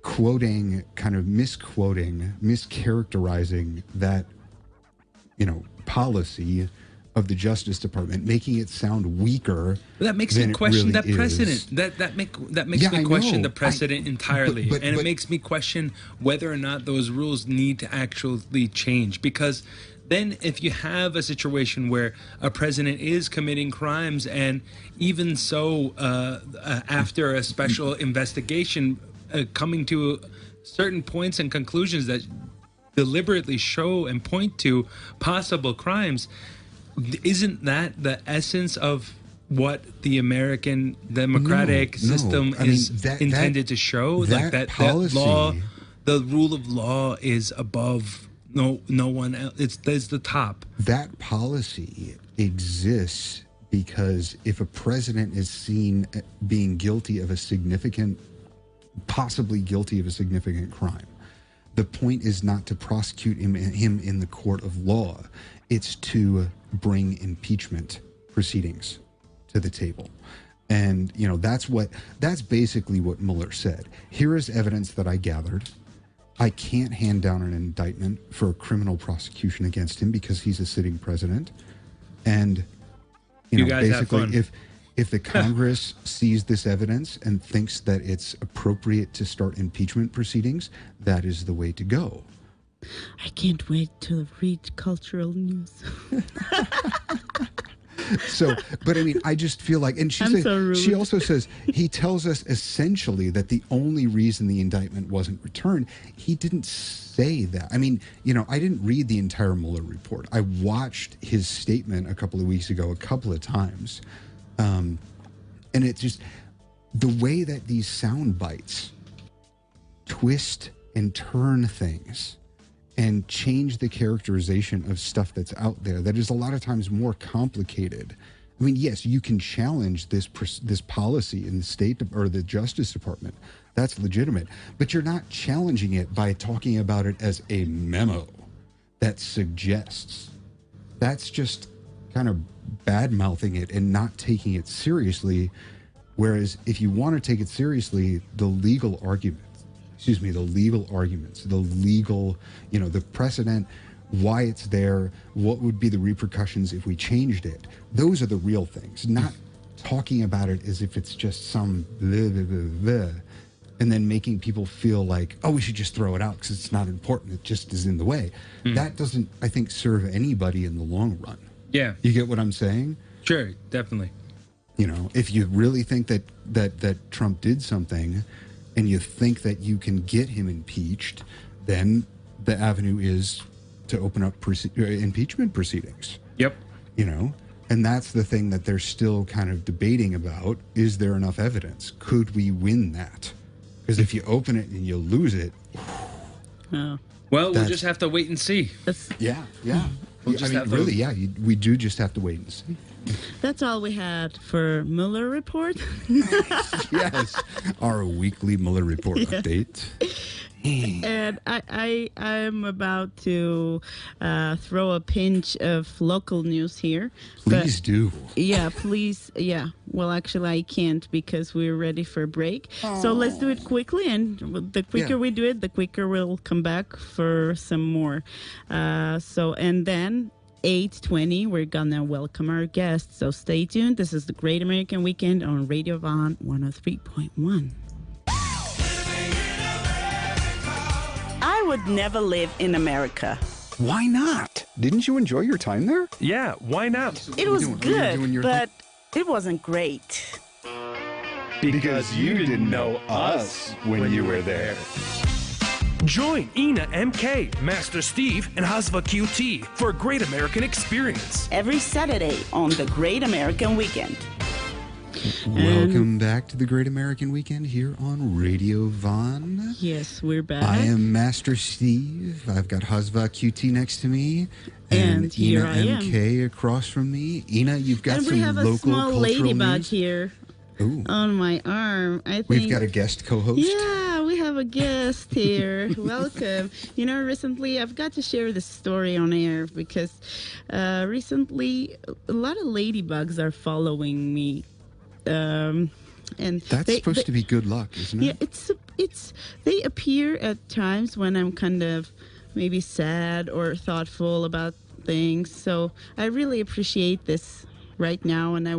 quoting, kind of misquoting, mischaracterizing that, policy of the Justice Department, making it sound weaker. That makes me question that precedent. That makes me question the precedent entirely, but it makes me question whether or not those rules need to actually change, because then if you have a situation where a president is committing crimes, and even so after a special investigation coming to certain points and conclusions that deliberately show and point to possible crimes, isn't that the essence of what the American democratic system is intended to show? Like that law, the rule of law is above no one else. It's the top. That policy exists because if a president is seen being guilty of possibly guilty of a significant crime, the point is not to prosecute him in the court of law. It's to bring impeachment proceedings to the table. And, that's basically what Mueller said. Here is evidence that I gathered. I can't hand down an indictment for a criminal prosecution against him because he's a sitting president. And, you guys basically, have fun. if the Congress sees this evidence and thinks that it's appropriate to start impeachment proceedings, that is the way to go. I can't wait to read cultural news. So, but I mean, I just feel like, and she also says, he tells us essentially that the only reason the indictment wasn't returned, he didn't say that. I mean, I didn't read the entire Mueller report. I watched his statement a couple of weeks ago, a couple of times. And it's just the way that these sound bites twist and turn things and change the characterization of stuff that's out there that is a lot of times more complicated. I mean, yes, you can challenge this policy in the State or the Justice Department. That's legitimate. But you're not challenging it by talking about it as a memo that suggests. That's just kind of bad-mouthing it and not taking it seriously. Whereas if you want to take it seriously, the legal arguments, the precedent, why it's there, what would be the repercussions if we changed it. Those are the real things, not talking about it as if it's just some blah, blah, blah, blah, and then making people feel like, oh, we should just throw it out because it's not important. It just is in the way. That doesn't, I think, serve anybody in the long run. Yeah. You get what I'm saying? Sure, definitely. If you really think that Trump did something and you think that you can get him impeached, then the avenue is to open up impeachment proceedings. Yep. And that's the thing that they're still kind of debating about. Is there enough evidence? Could we win that? Because if you open it and you lose it... Oh. Well, we'll just have to wait and see. Yeah. We'll we do just have to wait and see. That's all we had for Mueller Report. Yes, our weekly Mueller Report update. And I'm about to throw a pinch of local news here. Please do. Yeah, please. Yeah. Well, actually, I can't because we're ready for a break. So let's do it quickly. And the quicker we do it, the quicker we'll come back for some more. And then 8:20, we're gonna welcome our guests. So stay tuned. This is the Great American Weekend on Radio Von 103.1. I would never live in America. Why not? Didn't you enjoy your time there? Yeah, why not? It was good, but it wasn't great. Because you didn't know us when you were there. Join Ina MK, Master Steve, and Hasva QT for a great American experience. Every Saturday on the Great American Weekend. Welcome back to the Great American Weekend here on Radio Von. Yes, we're back. I am Master Steve. I've got Hasva QT next to me. And here Ina I am. MK across from me. Ina, you've got some local cultural news. And we have a small ladybug here on my arm. I think we've got a guest co-host. Yeah, we have a guest here. Welcome. Recently I've got to share this story on air because recently a lot of ladybugs are following me. And that's supposed to be good luck, isn't it? Yeah, it's they appear at times when I'm kind of maybe sad or thoughtful about things. So I really appreciate this right now, and they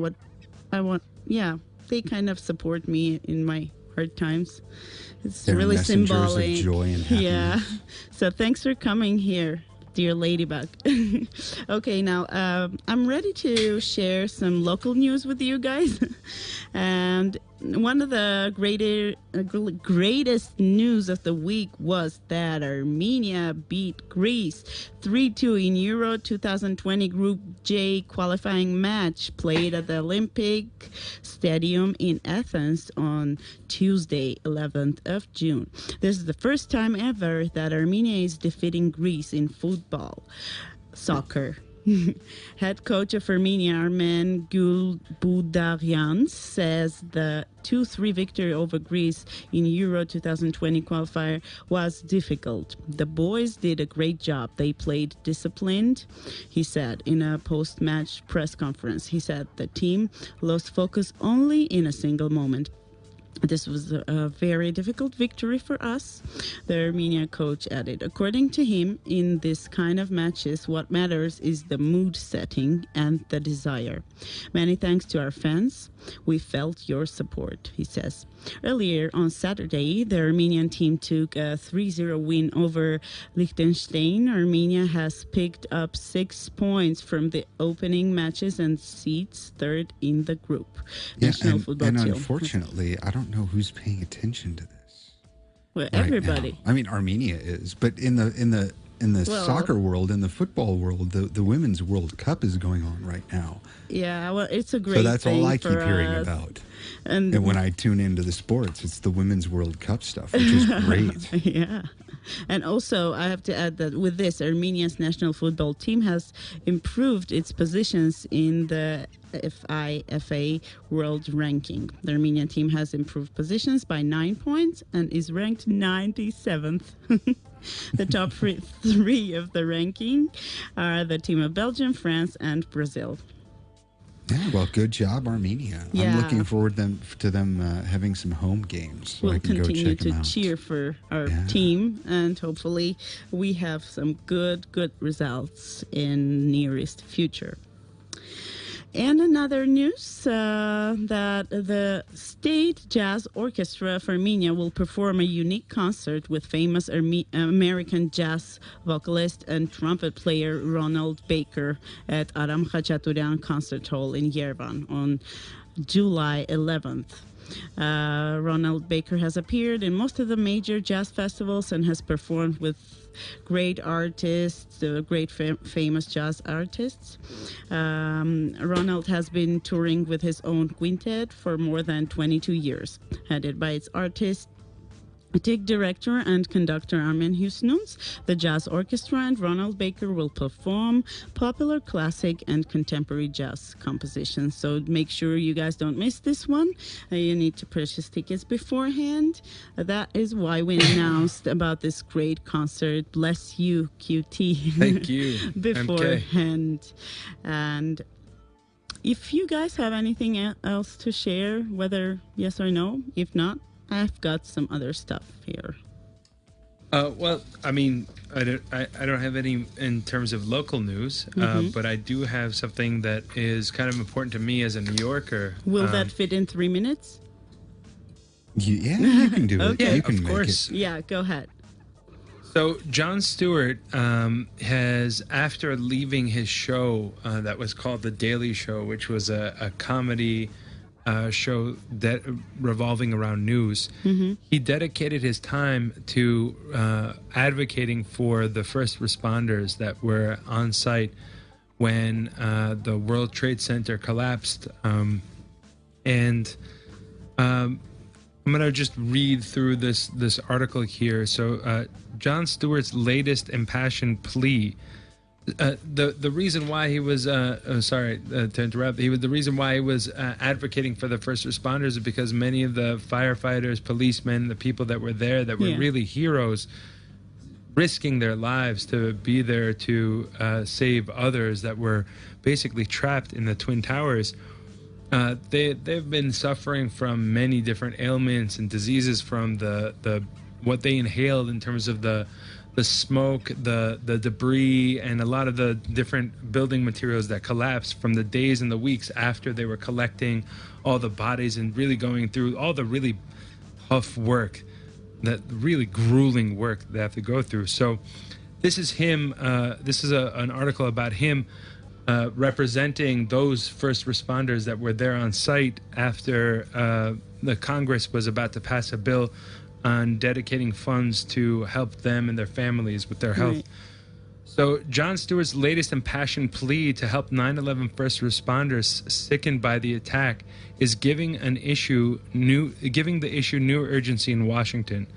kind of support me in my hard times. They're really symbolic. Of joy and happiness. Yeah. So thanks for coming here, dear ladybug. Okay, now I'm ready to share some local news with you guys. And one of the greatest news of the week was that Armenia beat Greece 3-2 in Euro 2020 Group J qualifying match played at the Olympic Stadium in Athens on Tuesday, 11th of June. This is the first time ever that Armenia is defeating Greece in football, soccer, Head coach of Armenia, Armen Gulbudarian, says the 2-3 victory over Greece in Euro 2020 qualifier was difficult. The boys did a great job. They played disciplined, he said in a post-match press conference. He said the team lost focus only in a single moment. This was a very difficult victory for us, the Armenia coach added. According to him, in this kind of matches, what matters is the mood setting and the desire. Many thanks to our fans. We felt your support, he says. Earlier on Saturday, the Armenian team took a 3-0 win over Liechtenstein. Armenia has picked up 6 points from the opening matches and seats third in the group. Yeah, National football and team. unfortunately, I don't know who's paying attention to this. Well, right everybody. now. I mean, Armenia is, but in the soccer world, in the football world, the Women's World Cup is going on right now. Yeah, well, it's a great So that's thing all I keep for hearing us. about. And when I tune into the sports, it's the Women's World Cup stuff, which is great. Yeah. And also, I have to add that with this, Armenia's national football team has improved its positions in the FIFA World Ranking. The Armenian team has improved positions by 9 points and is ranked 97th. The top three of the ranking are the team of Belgium, France, and Brazil. Yeah, well, good job, Armenia. Yeah. I'm looking forward to them having some home games. So We'll I can continue go check them to out. cheer for our team, and hopefully we have some good results in nearest future. And another news that the State Jazz Orchestra of Armenia will perform a unique concert with famous American jazz vocalist and trumpet player Ronald Baker at Aram Khachaturian Concert Hall in Yerevan on July 11th. Ronald Baker has appeared in most of the major jazz festivals and has performed with great artists, famous jazz artists. Ronald has been touring with his own quintet for more than 22 years, headed by its artist, director and conductor Armen Husnuns. The Jazz Orchestra and Ronald Baker will perform popular, classic, and contemporary jazz compositions. So make sure you guys don't miss this one. You need to purchase tickets beforehand. That is why we announced about this great concert. Bless you, QT. Thank you. beforehand. And if you guys have anything else to share, whether yes or no, if not, I've got some other stuff here. Well, I mean, I don't have any in terms of local news, but I do have something that is kind of important to me as a New Yorker. Will that fit in 3 minutes? Yeah, you can do it. Okay. You can of make course. it. Yeah, go ahead. So Jon Stewart has, after leaving his show that was called The Daily Show, which was a comedy show that revolving around news, he dedicated his time to advocating for the first responders that were on site when the World Trade Center collapsed. And I'm going to just read through this article here. So Jon Stewart's latest impassioned plea. The reason why he was sorry to interrupt. The reason why he was advocating for the first responders is because many of the firefighters, policemen, the people that were there that were really heroes, risking their lives to be there to save others that were basically trapped in the Twin Towers. They've been suffering from many different ailments and diseases from the what they inhaled in terms of the smoke, the debris, and a lot of the different building materials that collapsed from the days and the weeks after they were collecting all the bodies and really going through all the really tough work, that really grueling work that they have to go through. So this is him. This is an article about him representing those first responders that were there on site after the Congress was about to pass a bill on dedicating funds to help them and their families with their health. Right. So Jon Stewart's latest impassioned plea to help 9/11 first responders sickened by the attack is giving the issue new urgency in Washington.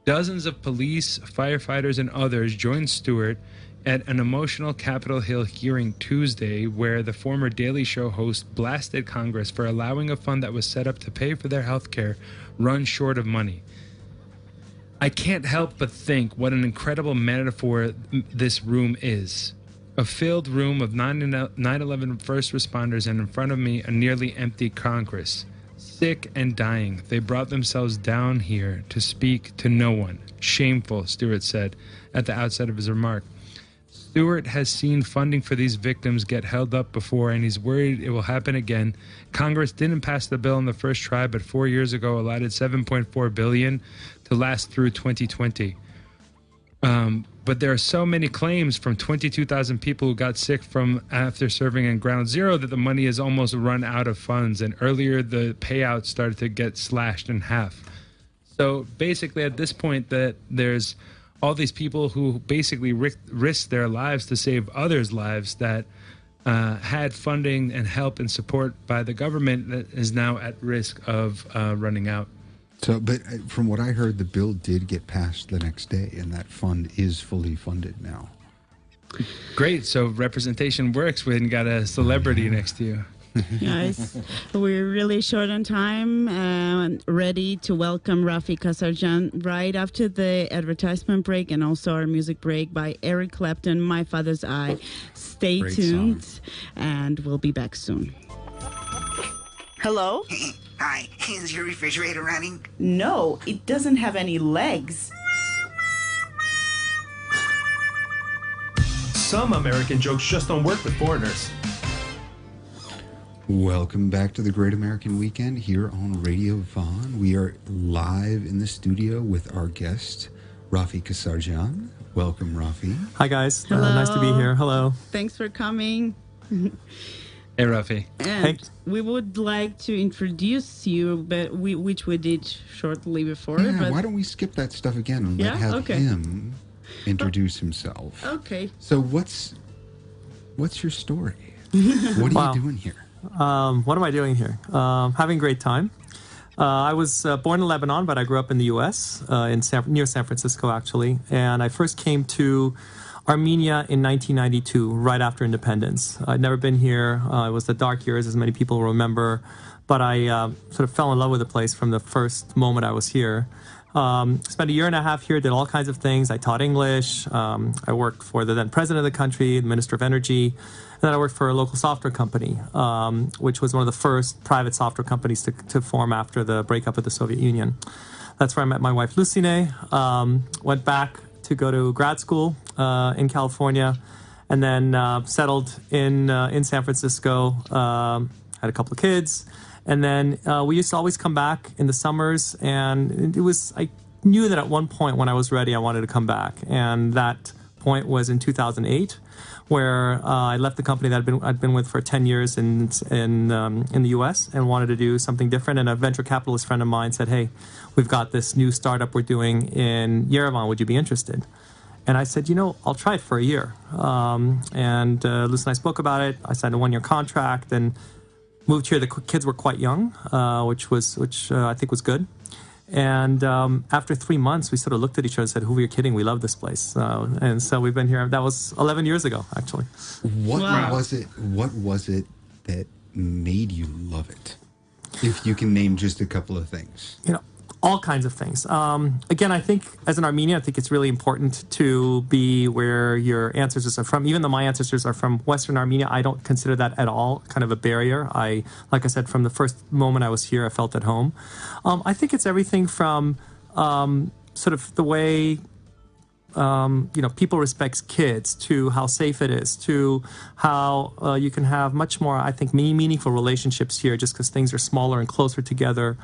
Dozens of police, firefighters, and others joined Stewart at an emotional Capitol Hill hearing Tuesday where the former Daily Show host blasted Congress for allowing a fund that was set up to pay for their health care run short of money. I can't help but think what an incredible metaphor this room is. A filled room of 9/11 first responders, and in front of me, a nearly empty Congress. Sick and dying, they brought themselves down here to speak to no one. Shameful, Stewart said at the outset of his remark. Stewart has seen funding for these victims get held up before, and he's worried it will happen again. Congress didn't pass the bill in the first try, but 4 years ago allotted $7.4 billion to last through 2020. But there are so many claims from 22,000 people who got sick from after serving in Ground Zero that the money has almost run out of funds, and earlier the payouts started to get slashed in half. So basically at this point that there's all these people who basically risked their lives to save others' lives that had funding and help and support by the government that is now at risk of running out. So, but from what I heard, the bill did get passed the next day, and that fund is fully funded now. Great. So representation works when you got a celebrity next to you. Guys, we're really short on time and ready to welcome Raffi Kassarjian right after the advertisement break and also our music break by Eric Clapton, My Father's Eye. Stay Great tuned, song. and we'll be back soon. Hello? Hi, is your refrigerator running? No, it doesn't have any legs. Some American jokes just don't work with foreigners. Welcome back to the Great American Weekend here on Radio Vaughn. We are live in the studio with our guest, Raffi Kassarjian. Welcome, Raffi. Hi, guys. Hello. Nice to be here. Hello. Thanks for coming. Hey, Raffi. And we would like to introduce you, but which we did shortly before. Yeah, but why don't we skip that stuff again and Yeah? have Okay. him introduce himself? Okay. So what's your story? What are you doing here? What am I doing here? Having a great time. I was born in Lebanon, but I grew up in the U.S., near San Francisco, actually. And I first came to Armenia in 1992, right after independence. I'd never been here. It was the dark years, as many people remember. But I sort of fell in love with the place from the first moment I was here. Spent a year and a half here, did all kinds of things. I taught English. I worked for the then president of the country, the Minister of Energy. And then I worked for a local software company, which was one of the first private software companies to form after the breakup of the Soviet Union. That's where I met my wife, Lucine. Went back to go to grad school in California, and then settled in San Francisco. Had a couple of kids. And then we used to always come back in the summers, and I knew that at one point when I was ready, I wanted to come back. And that point was in 2008, where I left the company that I'd been with for 10 years in the U.S. and wanted to do something different. And a venture capitalist friend of mine said, "Hey, we've got this new startup we're doing in Yerevan. Would you be interested?" And I said, "I'll try it for a year." And Luce and I spoke about it. I signed a 1-year contract and moved here. The kids were quite young, which I think was good. And after 3 months, we sort of looked at each other and said, "Who are you kidding? We love this place." And so we've been here. That was 11 years ago, actually. What was it that made you love it? If you can name just a couple of things. All kinds of things. Again, I think as an Armenian, I think it's really important to be where your ancestors are from. Even though my ancestors are from Western Armenia, I don't consider that at all kind of a barrier. Like I said, from the first moment I was here, I felt at home. I think it's everything from sort of the way people respect kids, to how safe it is, to how you can have much more, I think, meaningful relationships here just because things are smaller and closer together.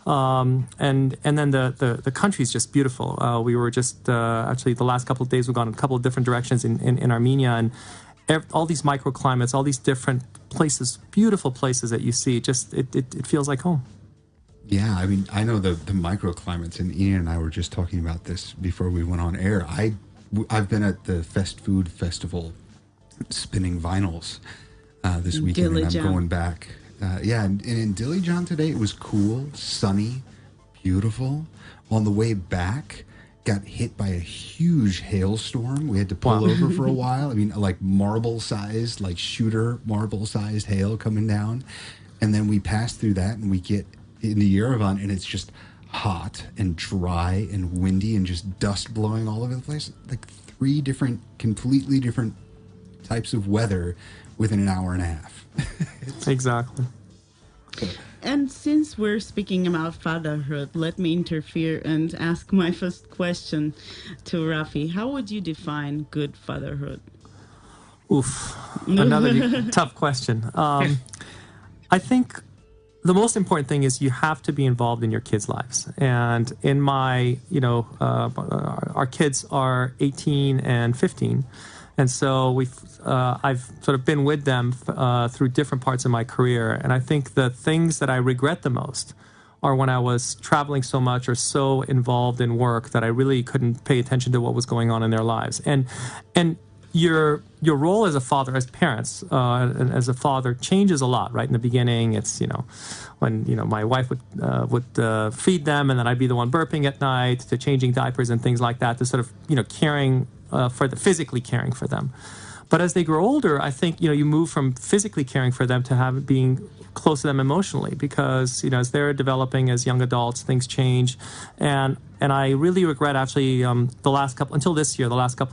And then the country is just beautiful. We were just actually the last couple of days we've gone in a couple of different directions in Armenia, and all these microclimates, all these different places, beautiful places that you see. Just it feels like home. Yeah, I mean, I know the microclimates, and Ian and I were just talking about this before we went on air. I've been at the Fest Food Festival spinning vinyls this weekend, and I'm going back. And in Dilijan today, it was cool, sunny, beautiful. On the way back, got hit by a huge hailstorm. We had to pull over for a while. I mean, like marble-sized, like shooter marble-sized hail coming down. And then we pass through that and we get into Yerevan and it's just hot and dry and windy and just dust blowing all over the place. Like 3 different, completely different types of weather within an hour and a half. Exactly. And since we're speaking about fatherhood, let me interfere and ask my first question to Raffi. How would you define good fatherhood? Oof, another tough question. I think the most important thing is you have to be involved in your kids' lives. And in my, our kids are 18 and 15. And so I've sort of been with them through different parts of my career. And I think the things that I regret the most are when I was traveling so much or so involved in work that I really couldn't pay attention to what was going on in their lives. And your role as a father, as parents, and as a father changes a lot, right? In the beginning, it's, when, my wife would feed them and then I'd be the one burping at night, to changing diapers and things like that, to sort of, caring physically caring for them. But as they grow older, I think, you move from physically caring for them to being close to them emotionally, because, as they're developing as young adults, things change. And I really regret actually the last couple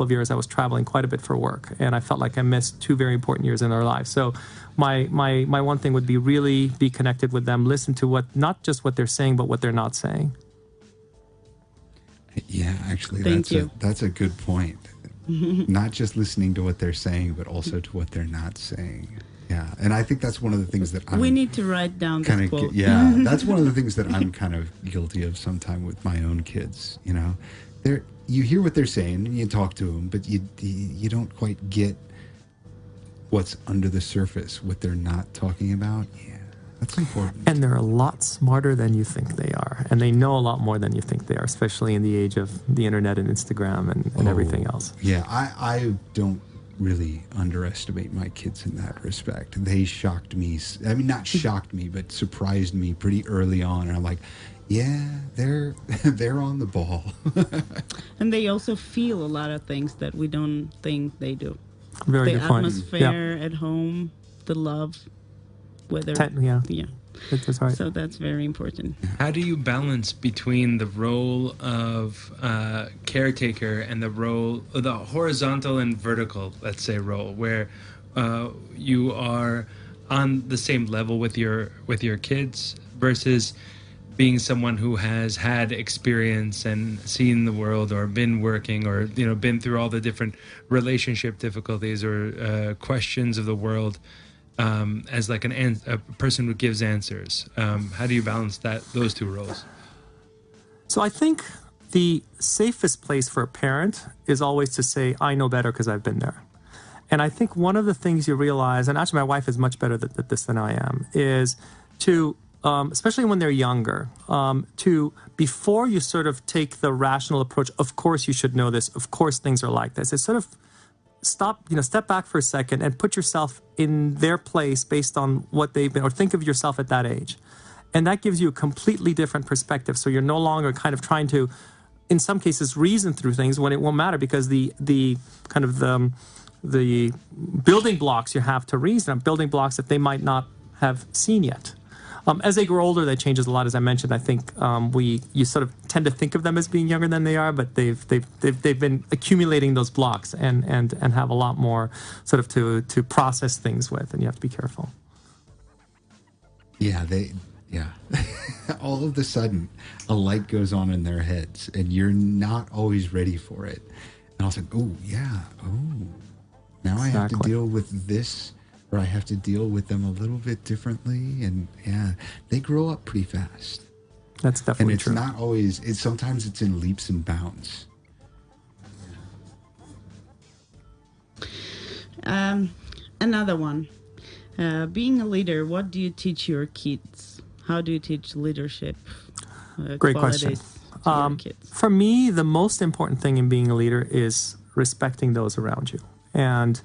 of years, I was traveling quite a bit for work, and I felt like I missed 2 very important years in their lives. So my one thing would be really be connected with them, listen to not just what they're saying, but what they're not saying. Yeah, actually, that's a good point. Not just listening to what they're saying, but also to what they're not saying. Yeah, and I think that's one of the things that we need to write down this quote. Yeah, that's one of the things that I'm kind of guilty of sometimes with my own kids. You hear what they're saying and you talk to them, but you don't quite get what's under the surface, what they're not talking about. Yeah. That's important. And they're a lot smarter than you think they are. And they know a lot more than you think they are, especially in the age of the internet and Instagram and everything else. Yeah, I don't really underestimate my kids in that respect. They shocked me. I mean, not shocked me, but surprised me pretty early on. And I'm like, yeah, they're on the ball. And they also feel a lot of things that we don't think they do. Very good point. The atmosphere at home, the love. That's right. So that's very important. How do you balance between the role of caretaker and the horizontal and vertical, let's say, role, where you are on the same level with your kids versus being someone who has had experience and seen the world, or been working, or been through all the different relationship difficulties or questions of the world? As like a person who gives answers. How do you balance those 2 roles? So I think the safest place for a parent is always to say, I know better because I've been there. And I think one of the things you realize, and actually my wife is much better at this than I am, is to, especially when they're younger, before you sort of take the rational approach, of course you should know this, of course things are like this, it's sort of step back for a second and put yourself in their place based on what they've been, or think of yourself at that age. And that gives you a completely different perspective. So you're no longer kind of trying to, in some cases, reason through things when it won't matter, because the building blocks you have to reason are building blocks that they might not have seen yet. As they grow older, that changes a lot. As I mentioned, I think you sort of tend to think of them as being younger than they are, but they've been accumulating those blocks and have a lot more sort of to process things with, and you have to be careful. Yeah, all of a sudden, a light goes on in their heads, and you're not always ready for it. And all of a sudden, now I have to deal with this. Or I have to deal with them a little bit differently, and they grow up pretty fast. That's definitely true. And it's not always. Sometimes it's in leaps and bounds. Another one. Being a leader, what do you teach your kids? How do you teach leadership? Great question. For me, the most important thing in being a leader is respecting those around you, and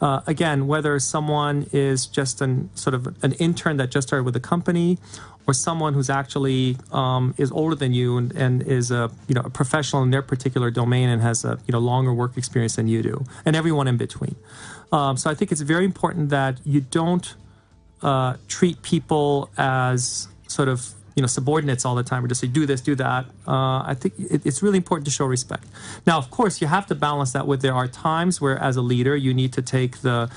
again, whether someone is just an intern that just started with the company, or someone who's actually is older than you and is a professional in their particular domain and has a longer work experience than you do, and everyone in between. So I think it's very important that you don't treat people as sort of subordinates all the time, or just say do this, do that. I think it's really important to show respect. Now, of course, you have to balance that with there are times where, as a leader, you need to take the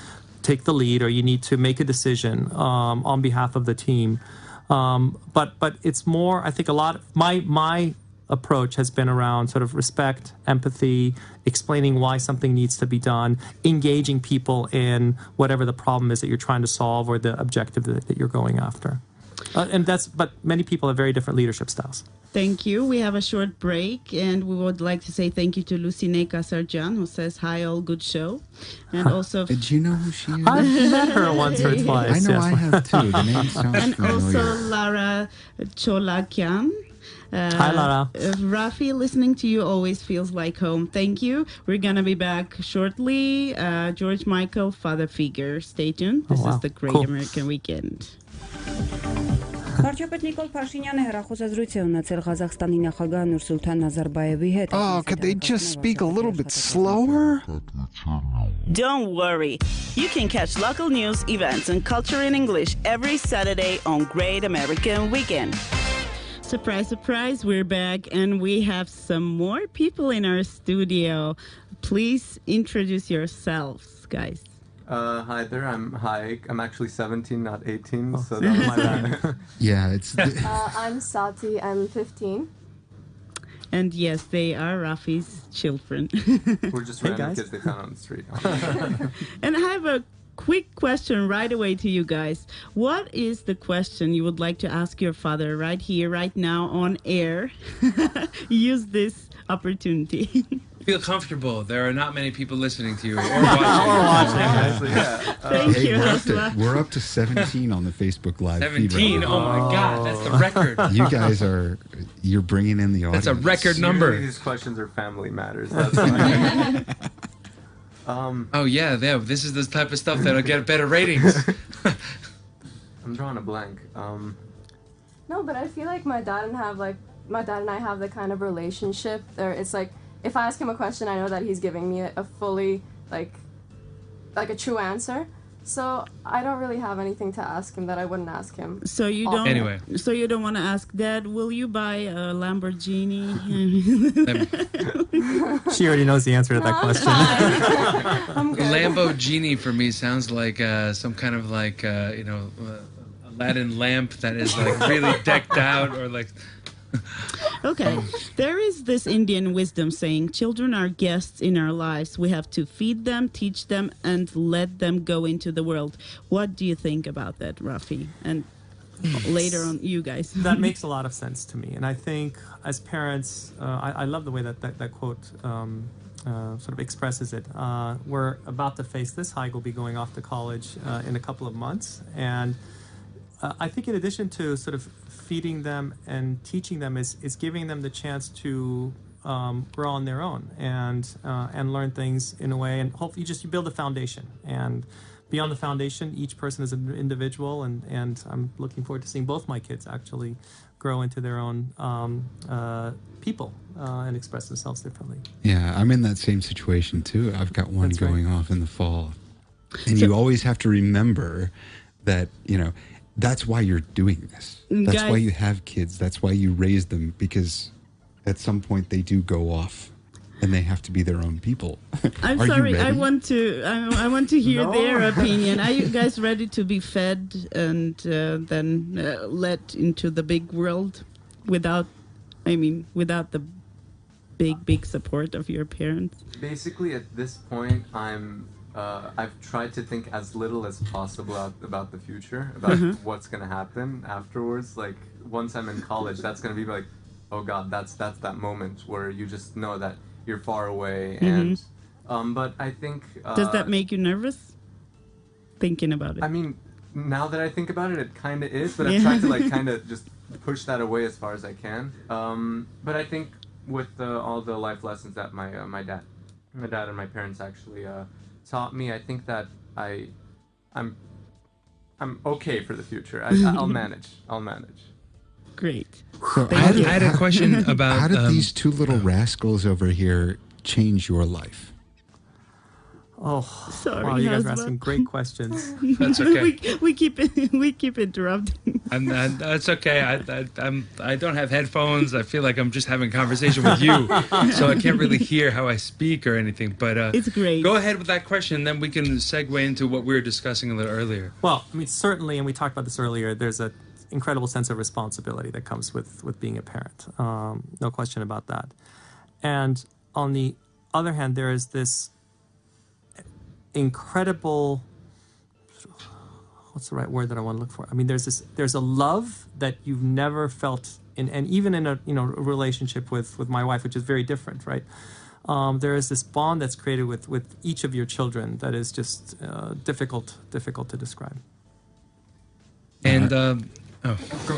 lead, or you need to make a decision on behalf of the team. But it's more, I think, a lot. My approach has been around sort of respect, empathy, explaining why something needs to be done, engaging people in whatever the problem is that you're trying to solve or the objective that you're going after. But many people have very different leadership styles. Thank you. We have a short break, and we would like to say thank you to Raffi Kassarjian, who says, hi, all good show. And also... Did you know who she is? I've met her once or twice. I know, yes. I have too. The name sounds and familiar. also Lara Cholakian. Hi, Lara. Raffi, listening to you always feels like home. Thank you. We're going to be back shortly. George Michael, Father Figure. Stay tuned. This is the Great American Weekend. Վարչապետ Նիկոլ Փաշինյանը հեռախոսազրույց է ունեցել Ղազախստանի նախագահ Նուրսուլթան Նազարբաևի հետ. Oh, could they just speak a little bit slower? Don't worry. You can catch local news, events, and culture in English every Saturday on Great American Weekend. Surprise, surprise, we're back, and we have some more people in our studio. Please introduce yourselves, guys. Hi there, I'm Haig. I'm actually 17, not 18, so that was my bad. Yeah, it's... I'm Sati, I'm 15. And yes, they are Rafi's children. We're just random kids they found on the street. And I have a quick question right away to you guys. What is the question you would like to ask your father right here, right now, on air? Use this opportunity. Feel comfortable. There are not many people listening to you or watching. Thank you. We're up to 17 on the Facebook Live 17? feed right Oh my God, that's the record. You guys you're bringing in the audience. That's a record number. These questions are family matters. That's why. Oh yeah, this is the type of stuff that'll get better ratings. I'm drawing a blank. No, but I feel like my dad and I have the kind of relationship there. It's like, if I ask him a question, I know that he's giving me a fully, like a true answer. So I don't really have anything to ask him that I wouldn't ask him. So you don't. Anyway. So you don't want to ask Dad, will you buy a Lamborghini? She already knows the answer to that question. I'm good. Lamborghini for me sounds like some kind of Aladdin lamp that is like really decked out, or like. Okay, there is this Indian wisdom saying, children are guests in our lives. We have to feed them, teach them, and let them go into the world. What do you think about that, Raffi? And later on, you guys. That makes a lot of sense to me. And I think as parents, I love the way that quote sort of expresses it. We're about to face this. Haig will be going off to college in a couple of months. And I think in addition to sort of feeding them and teaching them is giving them the chance to grow on their own and learn things in a way, and hopefully you build a foundation, and beyond the foundation each person is an individual, and I'm looking forward to seeing both my kids actually grow into their own people and express themselves differently. Yeah, I'm in that same situation too. I've got one going off in the fall, and you always have to remember that that's why you're doing this. That's why you have kids. That's why you raise them, because at some point they do go off and they have to be their own people. I'm sorry. I want to hear their opinion. Are you guys ready to be fed and then let into the big world without the big support of your parents? Basically, at this point, I've tried to think as little as possible about the future, about what's going to happen afterwards. Like, once I'm in college, that's going to be like, oh God, that's that moment where you just know that you're far away. And but I think... Does that make you nervous, thinking about it? I mean, now that I think about it, it kind of is, but I've tried to kind of just push that away as far as I can. But I think with all the life lessons that my dad and my parents actually taught me, I think that I'm okay for the future. I'll manage. Great. So I had a question about how did these two little rascals over here change your life? Oh, sorry, wow, you guys are husband. asking great questions. That's okay. we keep interrupting. And that's okay. I don't have headphones. I feel like I'm just having a conversation with you, so I can't really hear how I speak or anything. But it's great. Go ahead with that question, then we can segue into what we were discussing a little earlier. Well, I mean, certainly, and we talked about this earlier, there's an incredible sense of responsibility that comes with being a parent. No question about that. And on the other hand, there is this incredible, what's the right word that I want to look for? I mean, there's a love that you've never felt and even in a relationship with my wife, which is very different, right? There is this bond that's created with each of your children that is just difficult to describe. And No. I feel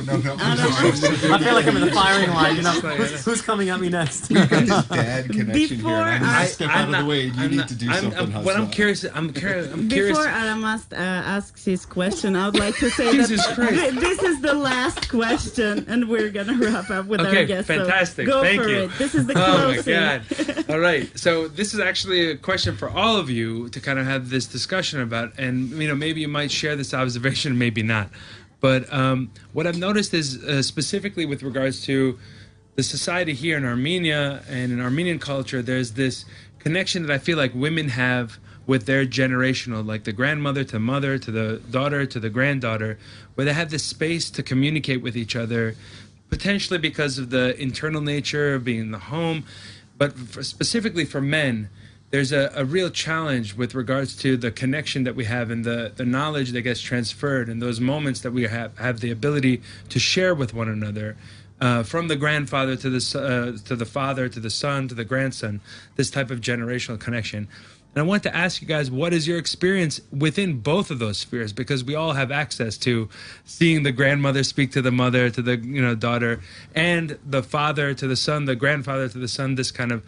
like I'm in the firing line. Who's coming at me next? We've got this dad connection here, and I'm going to step out of the way. You need to do something. What I'm curious. Before Aram asks his question, I would like to say Jesus that Christ. this is the last question, and we're gonna wrap up with our guest. Fantastic. So go Thank for you. it. This is the closing. Oh my God! All right, so this is actually a question for all of you to kind of have this discussion about, and maybe you might share this observation, maybe not. But what I've noticed is specifically with regards to the society here in Armenia and in Armenian culture, there's this connection that I feel like women have with their generational, like the grandmother to mother, to the daughter, to the granddaughter, where they have this space to communicate with each other, potentially because of the internal nature of being in the home. But specifically for men, there's a real challenge with regards to the connection that we have and the knowledge that gets transferred and those moments that we have the ability to share with one another, from the grandfather to the father, to the son, to the grandson, this type of generational connection. And I want to ask you guys, what is your experience within both of those spheres? Because we all have access to seeing the grandmother speak to the mother, to the daughter, and the father to the son, the grandfather to the son, this kind of...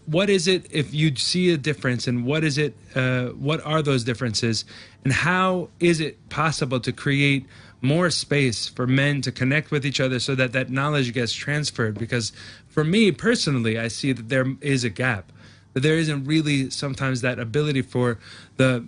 What is it if you see a difference, and what is it? What are those differences, and how is it possible to create more space for men to connect with each other so that that knowledge gets transferred? Because for me personally, I see that there is a gap, that there isn't really sometimes that ability for the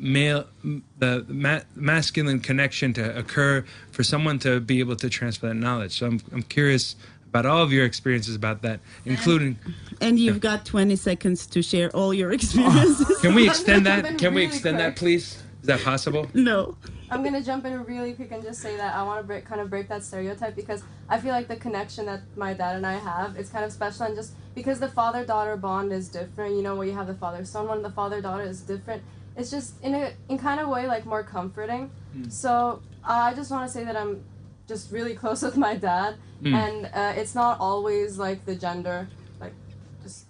masculine connection to occur, for someone to be able to transfer that knowledge. So I'm curious about all of your experiences about that, including... And you've got 20 seconds to share all your experiences. Can we extend that? Can we extend that, please? Is that possible? No. I'm going to jump in really quick and just say that I want to kind of break that stereotype, because I feel like the connection that my dad and I have, it's kind of special, and just because the father-daughter bond is different, where you have the father-son one, the father-daughter is different. It's just in kind of way like more comforting. So I just want to say that I'm just really close with my dad, and it's not always like the gender, like just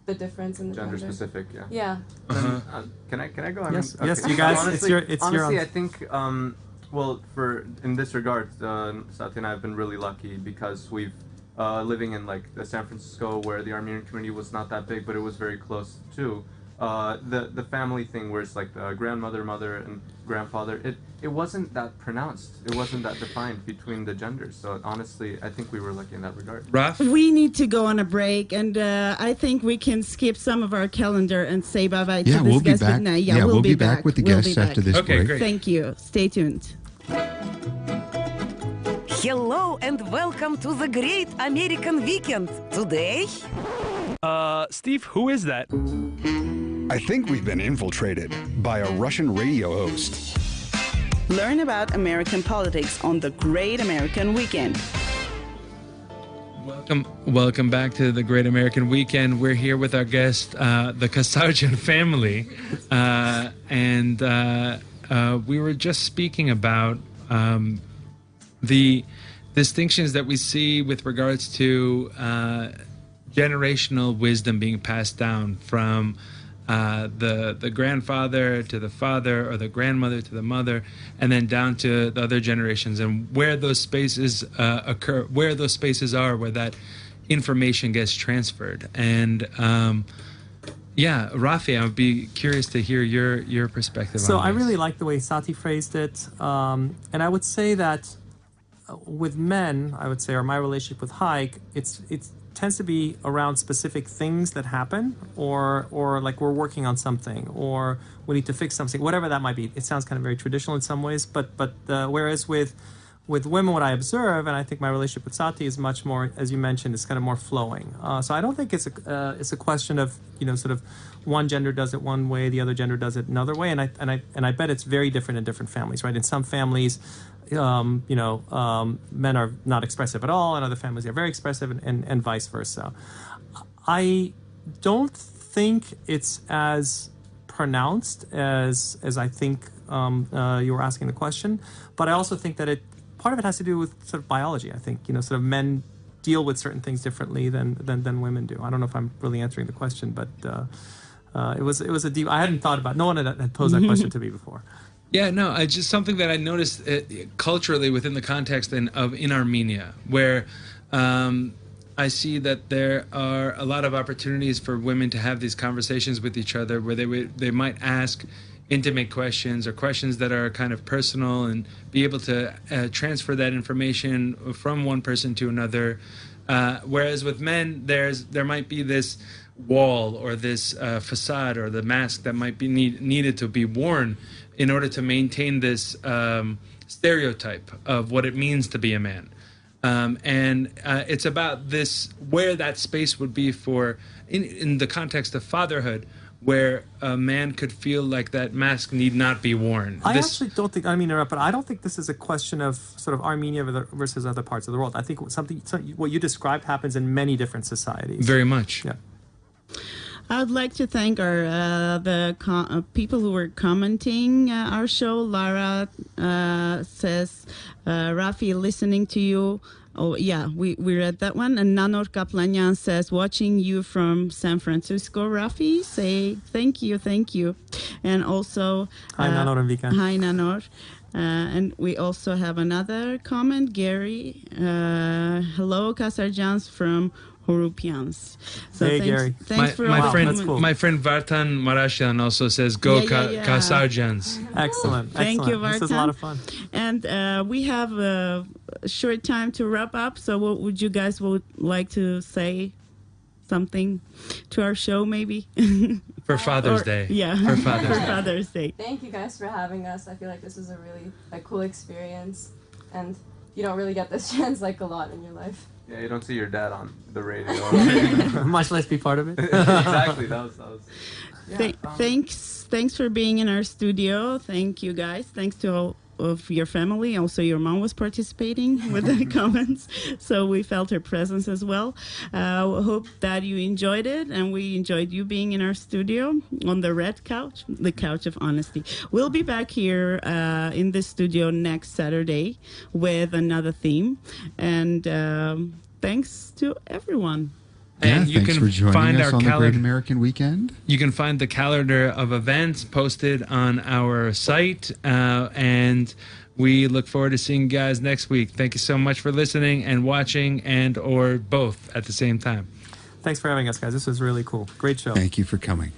the difference in the gender. Specific, yeah. Yeah. Can I go? Yes, okay. yes, you guys. Honestly, I think well, in this regard, Sati and I have been really lucky because we've living in like San Francisco, where the Armenian community was not that big, but it was very close too. The family thing, where it's like the grandmother, mother, and grandfather, it wasn't that pronounced. It wasn't that defined between the genders. So honestly, I think we were lucky in that regard. Raf? We need to go on a break, and I think we can skip some of our calendar and say bye-bye to this we'll be guest. back. We'll be back with the guests after this break. Great. Thank you. Stay tuned. Hello and welcome to the Great American Weekend. Today... Steve, who is that? I think we've been infiltrated by a Russian radio host. Learn about American politics on the Great American Weekend. Welcome back to the Great American Weekend. We're here with our guest, the Kassarjian family, and we were just speaking about the distinctions that we see with regards to generational wisdom being passed down from the grandfather to the father, or the grandmother to the mother, and then down to the other generations, and where those spaces occur, where those spaces are, where that information gets transferred. And Yeah, Raffi, I would be curious to hear your perspective So on I this. really like the way Sati phrased it. And I would say that with men, I would say, or my relationship with Haig, it tends to be around specific things that happen, or like we're working on something, or we need to fix something, whatever that might be. It sounds kind of very traditional in some ways, but whereas with women, what I observe, and I think my relationship with Sati is much more, as you mentioned, it's kind of more flowing. So I don't think it's a question of, sort of one gender does it one way, the other gender does it another way, and I bet it's very different in different families, right? In some families, men are not expressive at all, and other families are very expressive, and vice versa. I don't think it's as pronounced as I think you were asking the question, but I also think that part of it has to do with sort of biology. I think sort of men deal with certain things differently than women do. I don't know if I'm really answering the question, but it was a deep. I hadn't thought about. No one had posed that question to me before. Yeah, no, just something that I noticed culturally within the context in Armenia, where I see that there are a lot of opportunities for women to have these conversations with each other, where they might ask intimate questions or questions that are kind of personal, and be able to transfer that information from one person to another. Whereas with men, there might be this wall or this facade or the mask that might be needed to be worn in order to maintain this stereotype of what it means to be a man. And it's about this, where that space would be for, in the context of fatherhood, where a man could feel like that mask need not be worn. I actually don't think, but I don't think this is a question of sort of Armenia versus other parts of the world. I think what you described happens in many different societies. Very much. Yeah. I would like to thank our people who were commenting our show. Lara says, Raffi, listening to you. Oh, yeah, we read that one. And Nanor Kaplanyan says, watching you from San Francisco, Raffi. Say thank you. And also... Hi, Nanor and Vika. Hi, Nanor. And we also have another comment, Gary. Hello, Kassarjians from Horupians. So hey, Gary. Thanks for my all friend, cool. My friend Vartan Marashian also says, go Kassarjians. Excellent. Thank you, Vartan. This is a lot of fun. And we have a short time to wrap up. So what would you guys like to say? Something to our show, maybe? For Father's Day. Yeah, for Father's Day. Thank you guys for having us. I feel like this was a really cool experience, and you don't really get this chance a lot in your life. Yeah, you don't see your dad on the radio. Much less be part of it. Exactly. That was yeah, thanks for being in our studio. Thank you, guys. Thanks to all of your family. Also, your mom was participating with the comments, so we felt her presence as well. Hope that you enjoyed it, and we enjoyed you being in our studio on the red couch, the couch of honesty. We'll be back here in the studio next Saturday with another theme, and thanks to everyone. And you thanks can for joining find us our on the calendar. Great American Weekend. You can find the calendar of events posted on our site, and we look forward to seeing you guys next week. Thank you so much for listening and watching, and or both at the same time. Thanks for having us, guys. This was really cool. Great show. Thank you for coming.